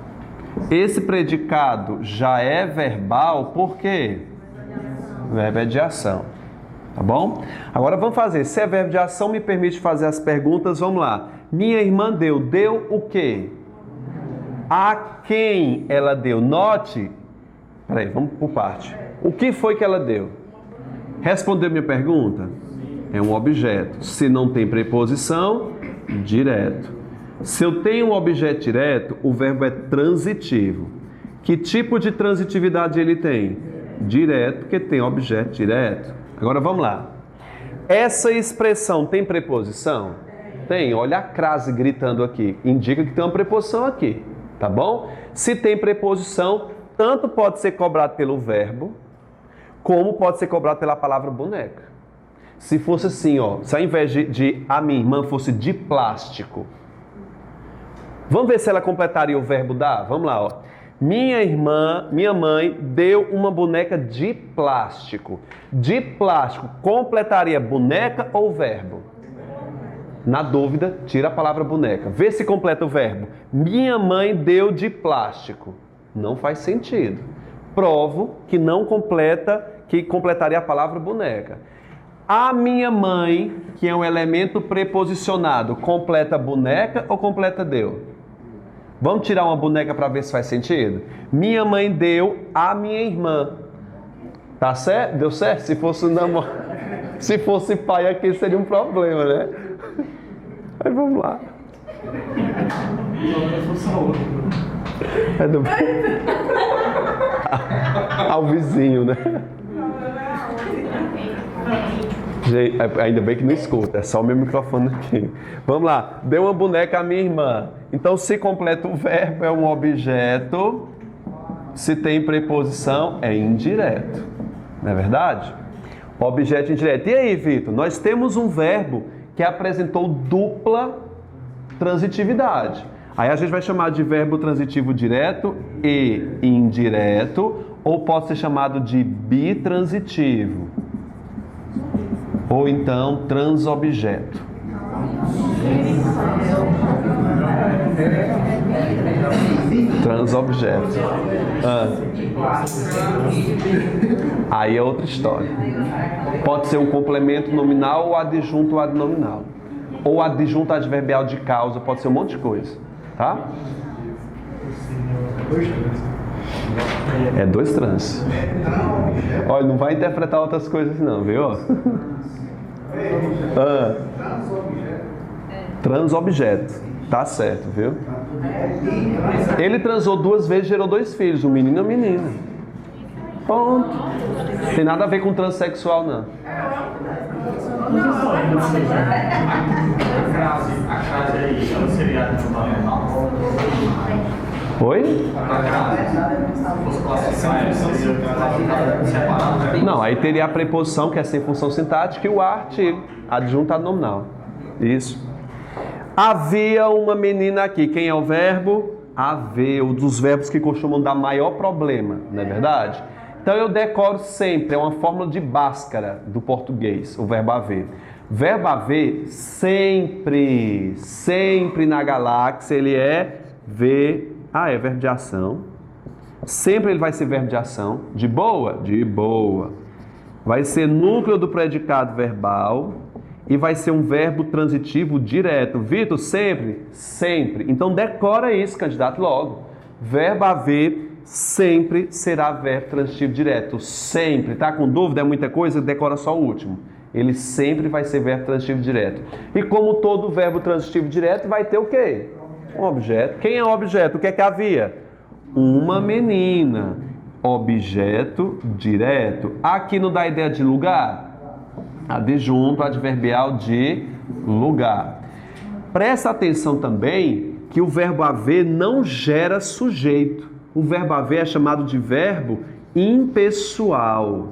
Esse predicado já é verbal, por quê? Verbo é de ação. Tá bom? Agora vamos fazer. Se é verbo de ação, me permite fazer as perguntas. Vamos lá. Minha irmã deu. Deu o quê? A quem ela deu? Note. Peraí, vamos por parte. O que foi que ela deu? Respondeu minha pergunta? É um objeto. Se não tem preposição, direto. Se eu tenho um objeto direto, o verbo é transitivo. Que tipo de transitividade ele tem? Direto, porque tem objeto direto. Agora vamos lá. Essa expressão tem preposição? Tem. Olha a crase gritando aqui. Indica que tem uma preposição aqui. Tá bom? Se tem preposição, tanto pode ser cobrado pelo verbo, como pode ser cobrado pela palavra boneca. Se fosse assim, ó, se ao invés de a minha irmã fosse de plástico, vamos ver se ela completaria o verbo dar? Vamos lá, ó. Minha mãe deu uma boneca de plástico. De plástico, completaria boneca ou verbo? Na dúvida, tira a palavra boneca. Vê se completa o verbo. Minha mãe deu de plástico. Não faz sentido. Provo que não completa, que completaria a palavra boneca. A minha mãe, que é um elemento preposicionado, completa boneca ou completa deu? Vamos tirar uma boneca para ver se faz sentido? Minha mãe deu a minha irmã. Tá certo? Deu certo? Se fosse se fosse pai aqui seria um problema, né? Aí vamos lá. É do... ao vizinho, né? Gente, ainda bem que não escuta, é só o meu microfone aqui. Vamos lá, deu uma boneca à minha irmã. Então, se completa o verbo, é um objeto. Se tem preposição, é indireto. Não é verdade? Objeto indireto. E aí, Vitor? Nós temos um verbo que apresentou dupla transitividade. Aí a gente vai chamar de verbo transitivo direto e indireto, ou pode ser chamado de bitransitivo. Ou então transobjeto. Transobjeto. Aí é outra história. Pode ser um complemento nominal ou adjunto adnominal. Ou adjunto adverbial de causa, pode ser um monte de coisa. Tá? É dois trans. Olha, não vai interpretar outras coisas não, viu? Transobjeto. Tá certo, viu? Ele transou 2 vezes e gerou 2 filhos, um menino e uma menina. Ponto. Tem nada a ver com transexual, não.
A frase aí, ela seria adnominal?
Oi? Não, aí teria a preposição, que é sem função sintática, e o artigo, adjunto adnominal. Isso. Havia uma menina aqui. Quem é o verbo? Haver, um dos verbos que costumam dar maior problema, não é verdade? Então eu decoro sempre, é uma fórmula de Bhaskara do português, o verbo haver. Verbo haver sempre na galáxia ele é ver. É verbo de ação. Sempre ele vai ser verbo de ação. De boa? De boa. Vai ser núcleo do predicado verbal e vai ser um verbo transitivo direto. Vitor, sempre? Sempre. Então decora isso, candidato, logo. Verbo haver sempre será verbo transitivo direto. Sempre. Tá com dúvida? É muita coisa? Decora só o último. Ele sempre vai ser verbo transitivo direto. E como todo verbo transitivo direto, vai ter o quê? Um objeto. Quem é o objeto? O que é que havia? Uma menina. Objeto direto. Aqui não dá ideia de lugar? Adjunto adverbial de lugar. Presta atenção também que o verbo haver não gera sujeito. O verbo haver é chamado de verbo impessoal.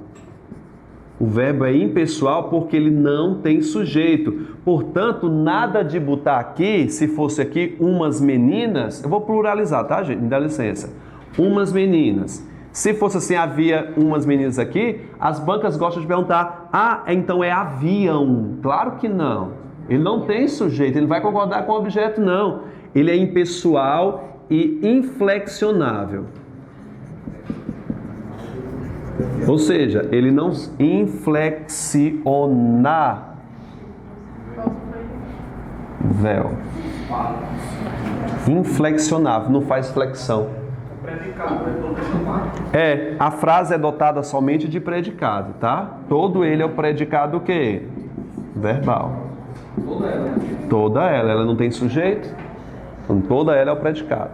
O verbo é impessoal porque ele não tem sujeito. Portanto, nada de botar aqui, se fosse aqui umas meninas, eu vou pluralizar, tá, gente? Me dá licença. Umas meninas. Se fosse assim, havia umas meninas aqui, as bancas gostam de perguntar, então é haviam. Claro que não. Ele não tem sujeito, ele vai concordar com o objeto, não. Ele é impessoal e inflexionável. Ou seja, ele não inflexiona. Inflexionável, não faz flexão. A frase é dotada somente de predicado, tá? Todo ele é o predicado o quê? Verbal. Toda ela não tem sujeito? Então, toda ela é o predicado.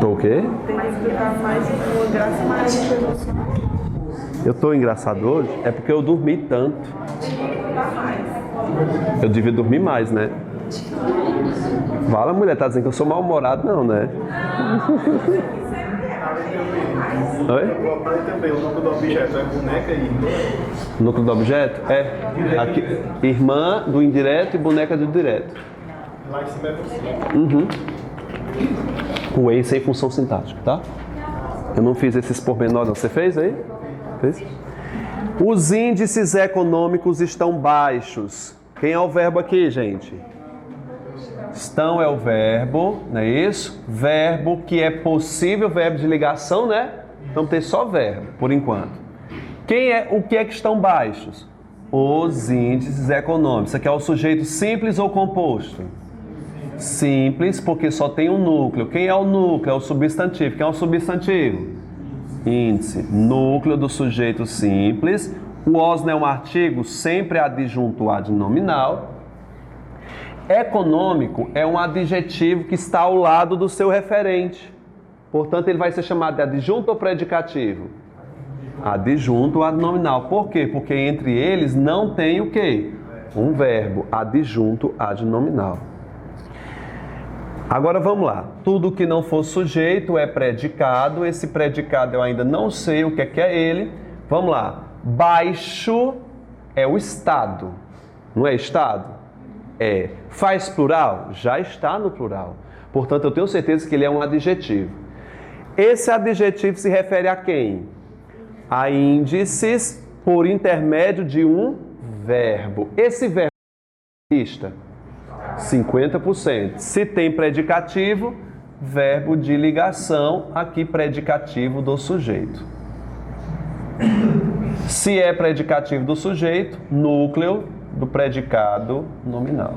Tô o quê?
Tem que explicar mais uma graça mais.
Eu tô engraçado hoje? É porque eu dormi tanto. Eu devia dormir mais, né? Fala, mulher, tá dizendo que eu sou mal-humorado, não, né? Oi?
Eu falei também, o nome do objeto é boneca e irmã.
Núcleo do objeto? É. Aqui, irmã do indireto e boneca do direto.
Lá em cima é você.
Uhum. O E sem função sintática, tá? Eu não fiz esses pormenores, não. Você fez aí? Fez? Os índices econômicos estão baixos. Quem é o verbo aqui, gente? Estão é o verbo, não é isso? Verbo que é possível, verbo de ligação, né? Então tem só verbo, por enquanto. O que é que estão baixos? Os índices econômicos. Isso aqui é o sujeito simples ou composto? Simples, porque só tem um núcleo. Quem é o núcleo? É o substantivo. Quem é o substantivo? Índice. Núcleo do sujeito simples. O os não é um artigo, sempre é adjunto adnominal. Econômico é um adjetivo que está ao lado do seu referente. Portanto, ele vai ser chamado de adjunto ou predicativo? Adjunto adnominal. Por quê? Porque entre eles não tem o quê? Um verbo. Adjunto adnominal. Agora vamos lá. Tudo que não for sujeito é predicado. Esse predicado eu ainda não sei o que é ele. Vamos lá. Baixo é o estado. Não é estado? É. Faz plural? Já está no plural. Portanto, eu tenho certeza que ele é um adjetivo. Esse adjetivo se refere a quem? A índices por intermédio de um verbo. Esse verbo é lista? 50%. Se tem predicativo, verbo de ligação, aqui predicativo do sujeito. Se é predicativo do sujeito, núcleo do predicado nominal.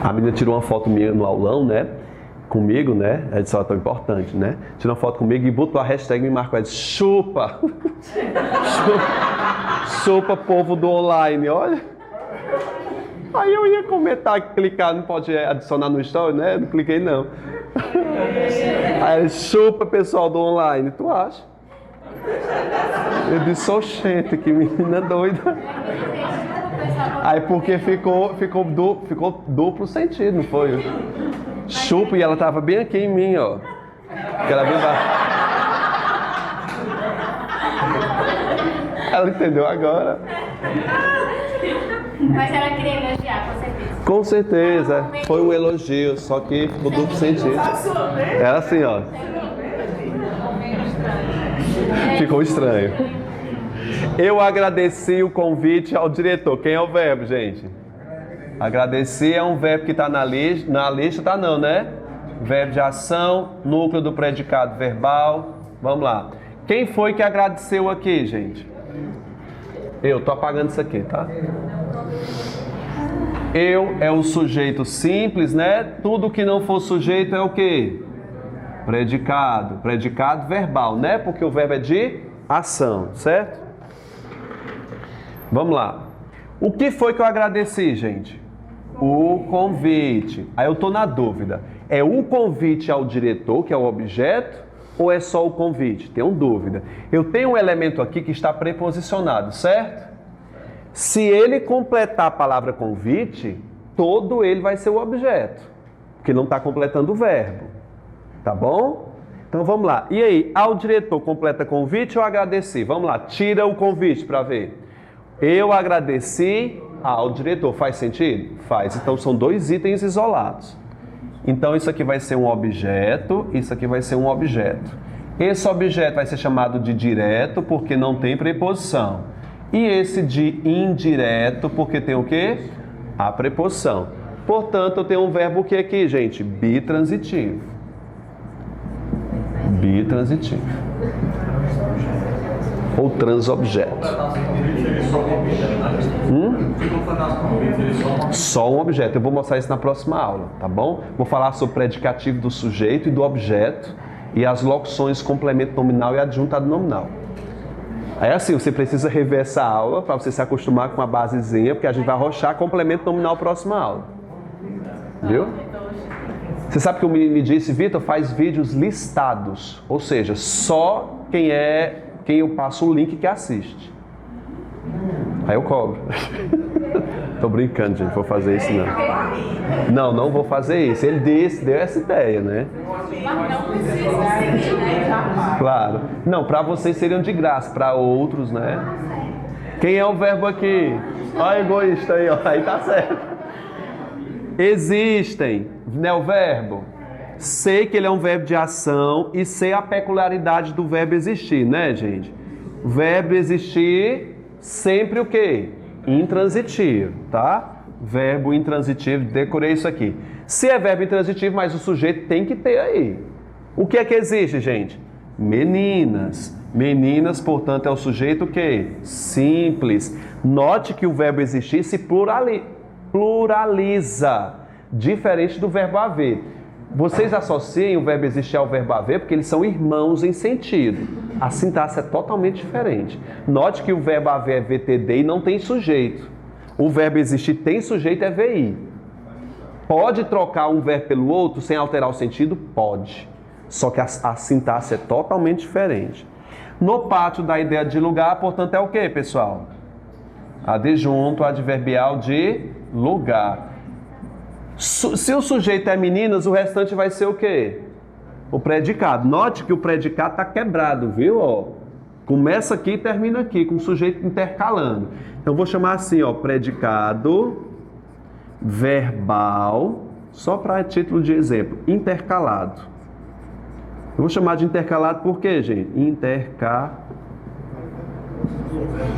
A menina tirou uma foto minha no aulão, né? Comigo, né? É de tão importante, né? Tirou uma foto comigo e botou a hashtag e me marcou. Ela disse, chupa! Chupa, povo do online, olha. Aí eu ia comentar, clicar, não pode adicionar no story, né? Não cliquei, não. Aí ele, chupa, pessoal do online, tu acha? Eu disse, oxente, que menina doida. Aí porque ficou duplo sentido, não foi? Chupa, e ela tava bem aqui em mim, ó. Porque ela veio Ela entendeu agora.
Mas ela queria elogiar, com certeza.
Com certeza, foi um elogio, só que ficou duplo sentido. Era assim, ó. Ficou estranho. Eu agradeci o convite ao diretor. Quem é o verbo, gente? Agradecer é um verbo que está na lista, tá não, né? Verbo de ação, núcleo do predicado verbal. Vamos lá. Quem foi que agradeceu aqui, gente? Eu, tô apagando isso aqui, tá? Eu é o sujeito simples, né? Tudo que não for sujeito é o quê? Predicado. Predicado verbal, né? Porque o verbo é de ação, certo? Vamos lá. O que foi que eu agradeci, gente? O convite. Aí eu tô na dúvida. É o convite ao diretor, que é o objeto, ou é só o convite? Tenho dúvida. Eu tenho um elemento aqui que está preposicionado, certo? Se ele completar a palavra convite, todo ele vai ser o objeto, porque não está completando o verbo. Tá bom? Então vamos lá. E aí, ao diretor completa convite ou agradeci? Vamos lá, tira o convite para ver. Eu agradeci ao diretor. Faz sentido? Faz. Então são dois itens isolados. Então isso aqui vai ser um objeto, isso aqui vai ser um objeto. Esse objeto vai ser chamado de direto porque não tem preposição. E esse de indireto porque tem o quê? A preposição. Portanto, eu tenho um verbo que aqui, gente? Bitransitivo. Bitransitivo. Ou transobjeto. Só um objeto. Eu vou mostrar isso na próxima aula, tá bom? Vou falar sobre o predicativo do sujeito e do objeto e as locuções complemento nominal e adjunto adnominal. Aí assim, você precisa rever essa aula para você se acostumar com a basezinha, porque a gente vai arrochar complemento nominal na próxima aula. Viu? Você sabe que o menino me disse, Vitor, faz vídeos listados. Ou seja, só quem eu passo o link que assiste. Aí eu cobro. Tô brincando, gente, vou fazer isso não. Não vou fazer isso. Ele deu essa ideia, né?
Não precisa, né?
Claro. Não, para vocês seriam de graça, para outros, né? Quem é o verbo aqui? Olha o egoísta aí, ó. Aí tá certo. Existem, né, o verbo? Sei que ele é um verbo de ação e sei a peculiaridade do verbo existir, né, gente? O verbo existir sempre o quê? Intransitivo, tá? Verbo intransitivo, decorei isso aqui. Se é verbo intransitivo, mas o sujeito tem que ter aí. O que é que existe, gente? Meninas. Meninas, portanto, é o sujeito o quê? Simples. Note que o verbo existir se pluraliza, diferente do verbo haver. Vocês associam o verbo existir ao verbo haver porque eles são irmãos em sentido. A sintaxe é totalmente diferente. Note que o verbo haver é VTD e não tem sujeito. O verbo existir tem sujeito, é VI. Pode trocar um verbo pelo outro sem alterar o sentido? Pode. Só que a sintaxe é totalmente diferente. No pátio da ideia de lugar, portanto, é o que, pessoal? Adjunto adverbial de lugar. Se o sujeito é meninas, o restante vai ser o quê? O predicado. Note que o predicado está quebrado, viu? Ó, começa aqui e termina aqui, com o sujeito intercalando. Então, vou chamar assim, ó, predicado verbal, só para título de exemplo, intercalado. Eu vou chamar de intercalado por quê, gente?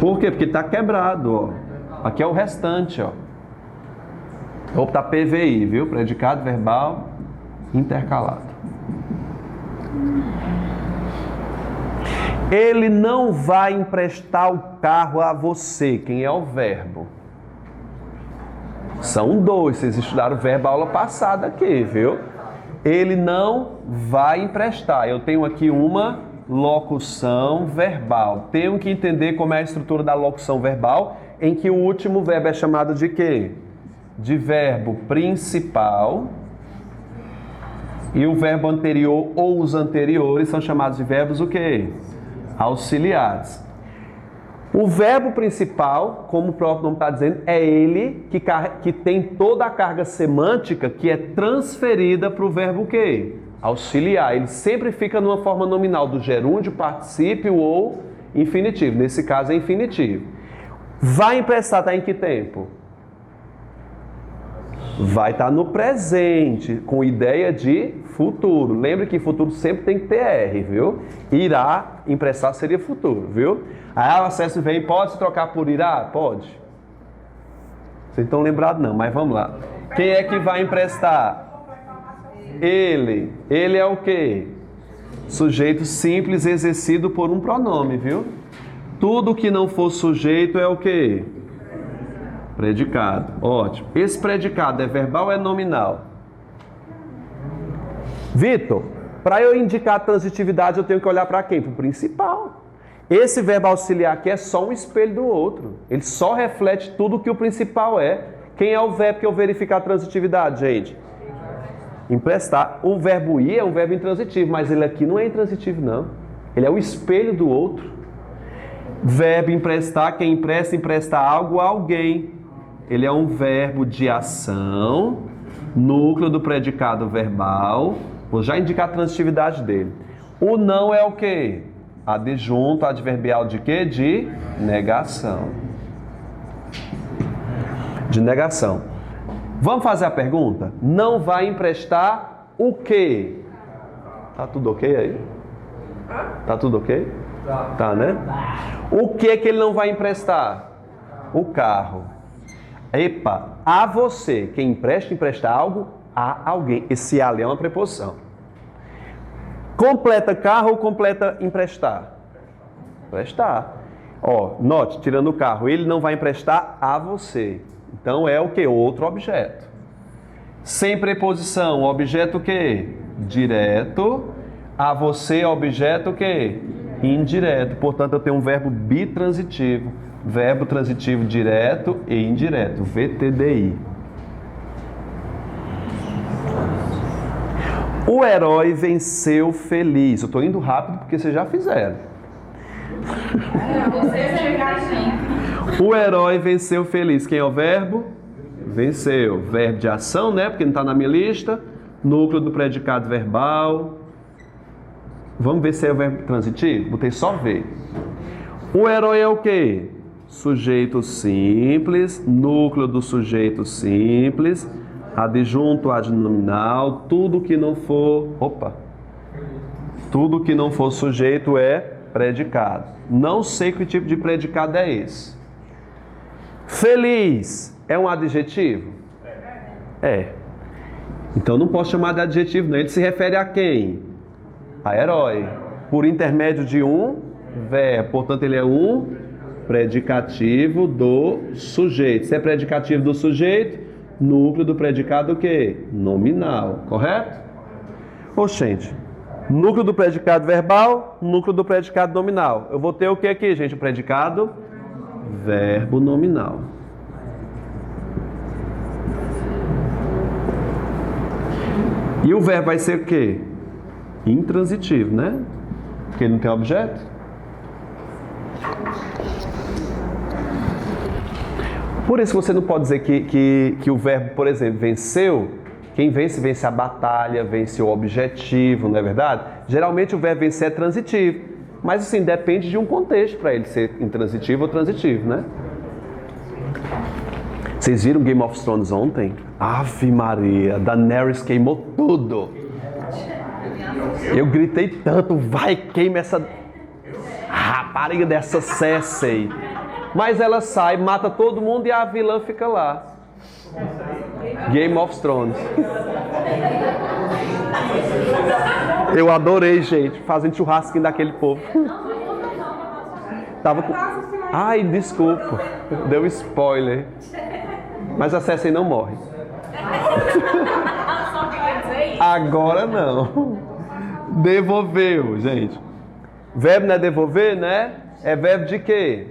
Por quê? Porque está quebrado, ó. Aqui é o restante, ó. Vou botar PVI, viu? Predicado verbal intercalado. Ele não vai emprestar o carro a você. Quem é o verbo? São dois. Vocês estudaram o verbo aula passada aqui, viu? Ele não vai emprestar. Eu tenho aqui uma locução verbal. Tenho que entender como é a estrutura da locução verbal, em que o último verbo é chamado de quê? De verbo principal, e o verbo anterior ou os anteriores são chamados de verbos o quê? Auxiliares. O verbo principal, como o próprio nome está dizendo, é ele que tem toda a carga semântica que é transferida para o verbo o quê? Auxiliar. Ele sempre fica numa forma nominal do gerúndio, particípio ou infinitivo. Nesse caso é infinitivo. Vai emprestar, está em que tempo? Vai estar no presente, com ideia de futuro. Lembre que futuro sempre tem que ter R, viu? Irá emprestar seria futuro, viu? Aí o acesso vem, pode se trocar por irá? Pode. Vocês estão lembrados não, mas vamos lá. Quem é que vai emprestar? Ele. Ele é o quê? Sujeito simples exercido por um pronome, viu? Tudo que não for sujeito é o quê? Predicado. Ótimo. Esse predicado é verbal ou é nominal? Vitor, para eu indicar a transitividade eu tenho que olhar para quem? Para o principal. Esse verbo auxiliar aqui é só um espelho do outro. Ele só reflete tudo que o principal é. Quem é o verbo que eu verificar a transitividade, gente? Emprestar. O verbo ir é um verbo intransitivo, mas ele aqui não é intransitivo, não. Ele é o espelho do outro. Verbo emprestar, quem empresta, empresta algo a alguém. Ele é um verbo de ação, núcleo do predicado verbal. Vou já indicar a transitividade dele. O não é o quê? Adjunto adverbial de quê? De negação. De negação. Vamos fazer a pergunta? Não vai emprestar o quê? Tá tudo ok aí? Tá tudo ok? Tá, né? O que que ele não vai emprestar? O carro. Epa, a você. Quem empresta algo a alguém. Esse ali é uma preposição. Completa carro ou completa emprestar? Emprestar. Ó, note, tirando o carro, ele não vai emprestar a você. Então é o que? Outro objeto. Sem preposição, objeto o quê? Direto. A você, objeto o quê? Indireto. Portanto, eu tenho um verbo bitransitivo. Verbo transitivo direto e indireto. VTDI. O herói venceu feliz. Eu estou indo rápido porque vocês já fizeram.
Você chegar sempre.
O herói venceu feliz. Quem é o verbo? Venceu. Verbo de ação, né? Porque não está na minha lista. Núcleo do predicado verbal. Vamos ver se é o verbo transitivo? Botei só ver. O herói é o quê? Sujeito simples. Núcleo do sujeito simples. Adjunto adnominal. Tudo que não for... Tudo que não for sujeito é predicado. Não sei que tipo de predicado é esse. Feliz é um adjetivo? É. Então não posso chamar de adjetivo, não. Ele se refere a quem? A herói. Por intermédio de um verbo. Portanto, ele é um predicativo do sujeito. Se é predicativo do sujeito, núcleo do predicado o quê? Nominal. Correto? Oxente. Núcleo do predicado verbal, núcleo do predicado nominal. Eu vou ter o que aqui, gente? O predicado verbo nominal. E o verbo vai ser o quê? Intransitivo, né? Porque ele não tem objeto. Por isso você não pode dizer que o verbo, por exemplo, venceu. Quem vence, vence a batalha, vence o objetivo, não é verdade? Geralmente o verbo vencer é transitivo. Mas assim, depende de um contexto para ele ser intransitivo ou transitivo, né? Vocês viram Game of Thrones ontem? Ave Maria, Daenerys queimou tudo. Eu gritei tanto, vai, queima essa rapariga dessa Cersei. Mas ela sai, mata todo mundo e a vilã fica lá. Game of Thrones. Eu adorei, gente, fazendo churrasquinho daquele povo. Tava com... Ai, desculpa, deu spoiler. Mas a Cersei não morre. Agora não. Devolveu, gente. Verbo não é devolver, né? É verbo de quê?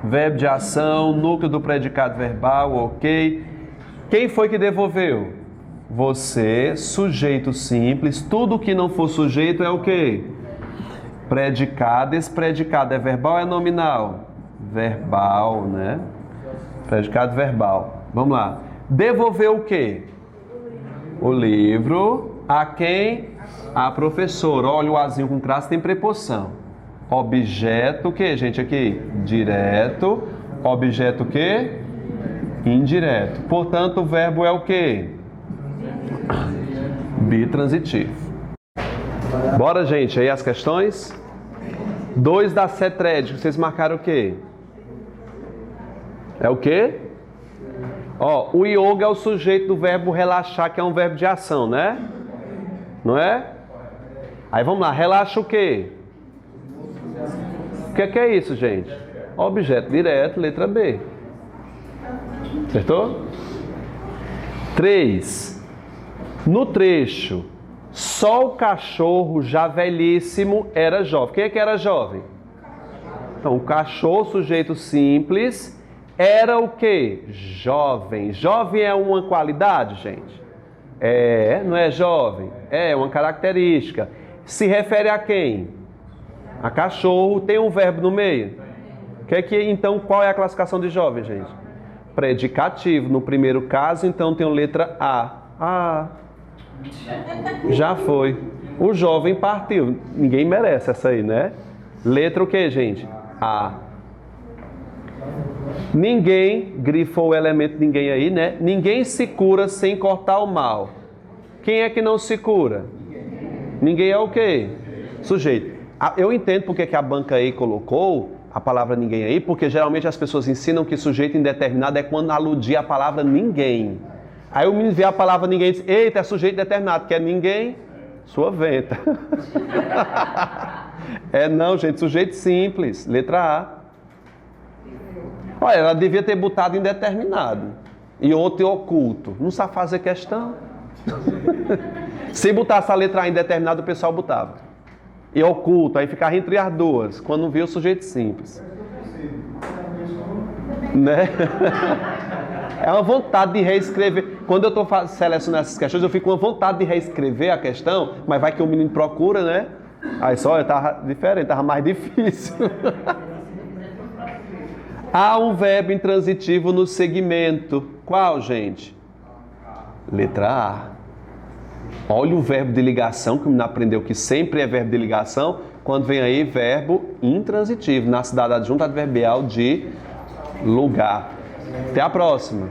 Verbo de ação, núcleo do predicado verbal, ok. Quem foi que devolveu? Você, sujeito simples. Tudo que não for sujeito é o quê? Predicado. Esse predicado é verbal ou é nominal? Verbal, né? Predicado verbal. Vamos lá. Devolveu o quê? O livro. A quem? A professora. Olha, o azinho com traço tem preposição. Objeto o quê, gente? Aqui. Direto. Objeto o quê? Indireto. Portanto, o verbo é o quê? Bitransitivo. Bora, gente, aí as questões. 2 da CETRED, vocês marcaram o quê? É o quê? Ó, o yoga é o sujeito do verbo relaxar, que é um verbo de ação, né? Não é? Aí vamos lá, relaxa o quê? O que é isso, gente? Objeto direto, letra B. Acertou? 3. No trecho, só o cachorro já velhíssimo era jovem. Quem é que era jovem? Então, o cachorro, sujeito simples, era o quê? Jovem. Jovem é uma qualidade, gente? É, não é jovem? É uma característica. Se refere a quem? A cachorro. Tem um verbo no meio? Então, qual é a classificação de jovem, gente? Predicativo. No primeiro caso, então, tem a letra A. Ah, já foi. O jovem partiu. Ninguém merece essa aí, né? Letra o que, gente? A. Ninguém, grifou o elemento ninguém aí, né? Ninguém se cura sem cortar o mal. Quem é que não se cura? Ninguém é o quê? Sujeito. Eu entendo porque que a banca aí colocou a palavra ninguém aí, porque geralmente as pessoas ensinam que sujeito indeterminado é quando aludir a palavra ninguém. Aí o menino vê a palavra ninguém e diz, eita, é sujeito determinado, que é ninguém, sua venta. É não, gente, sujeito simples, letra A. Olha, ela devia ter botado indeterminado. E outro oculto. Não sabe fazer questão. Se botasse a letra A indeterminado, o pessoal botava. E oculto, aí ficava entre as duas, quando não viu o sujeito simples. Né? É uma vontade de reescrever. Quando eu estou selecionando essas questões, eu fico com uma vontade de reescrever a questão, mas vai que o menino procura, né? Aí só eu tava diferente, tava mais difícil. Há um verbo intransitivo no segmento. Qual, gente? Letra A. Olha o verbo de ligação, que o menino aprendeu que sempre é verbo de ligação. Quando vem aí, verbo intransitivo, na cidade adjunta adverbial de lugar. Até a próxima.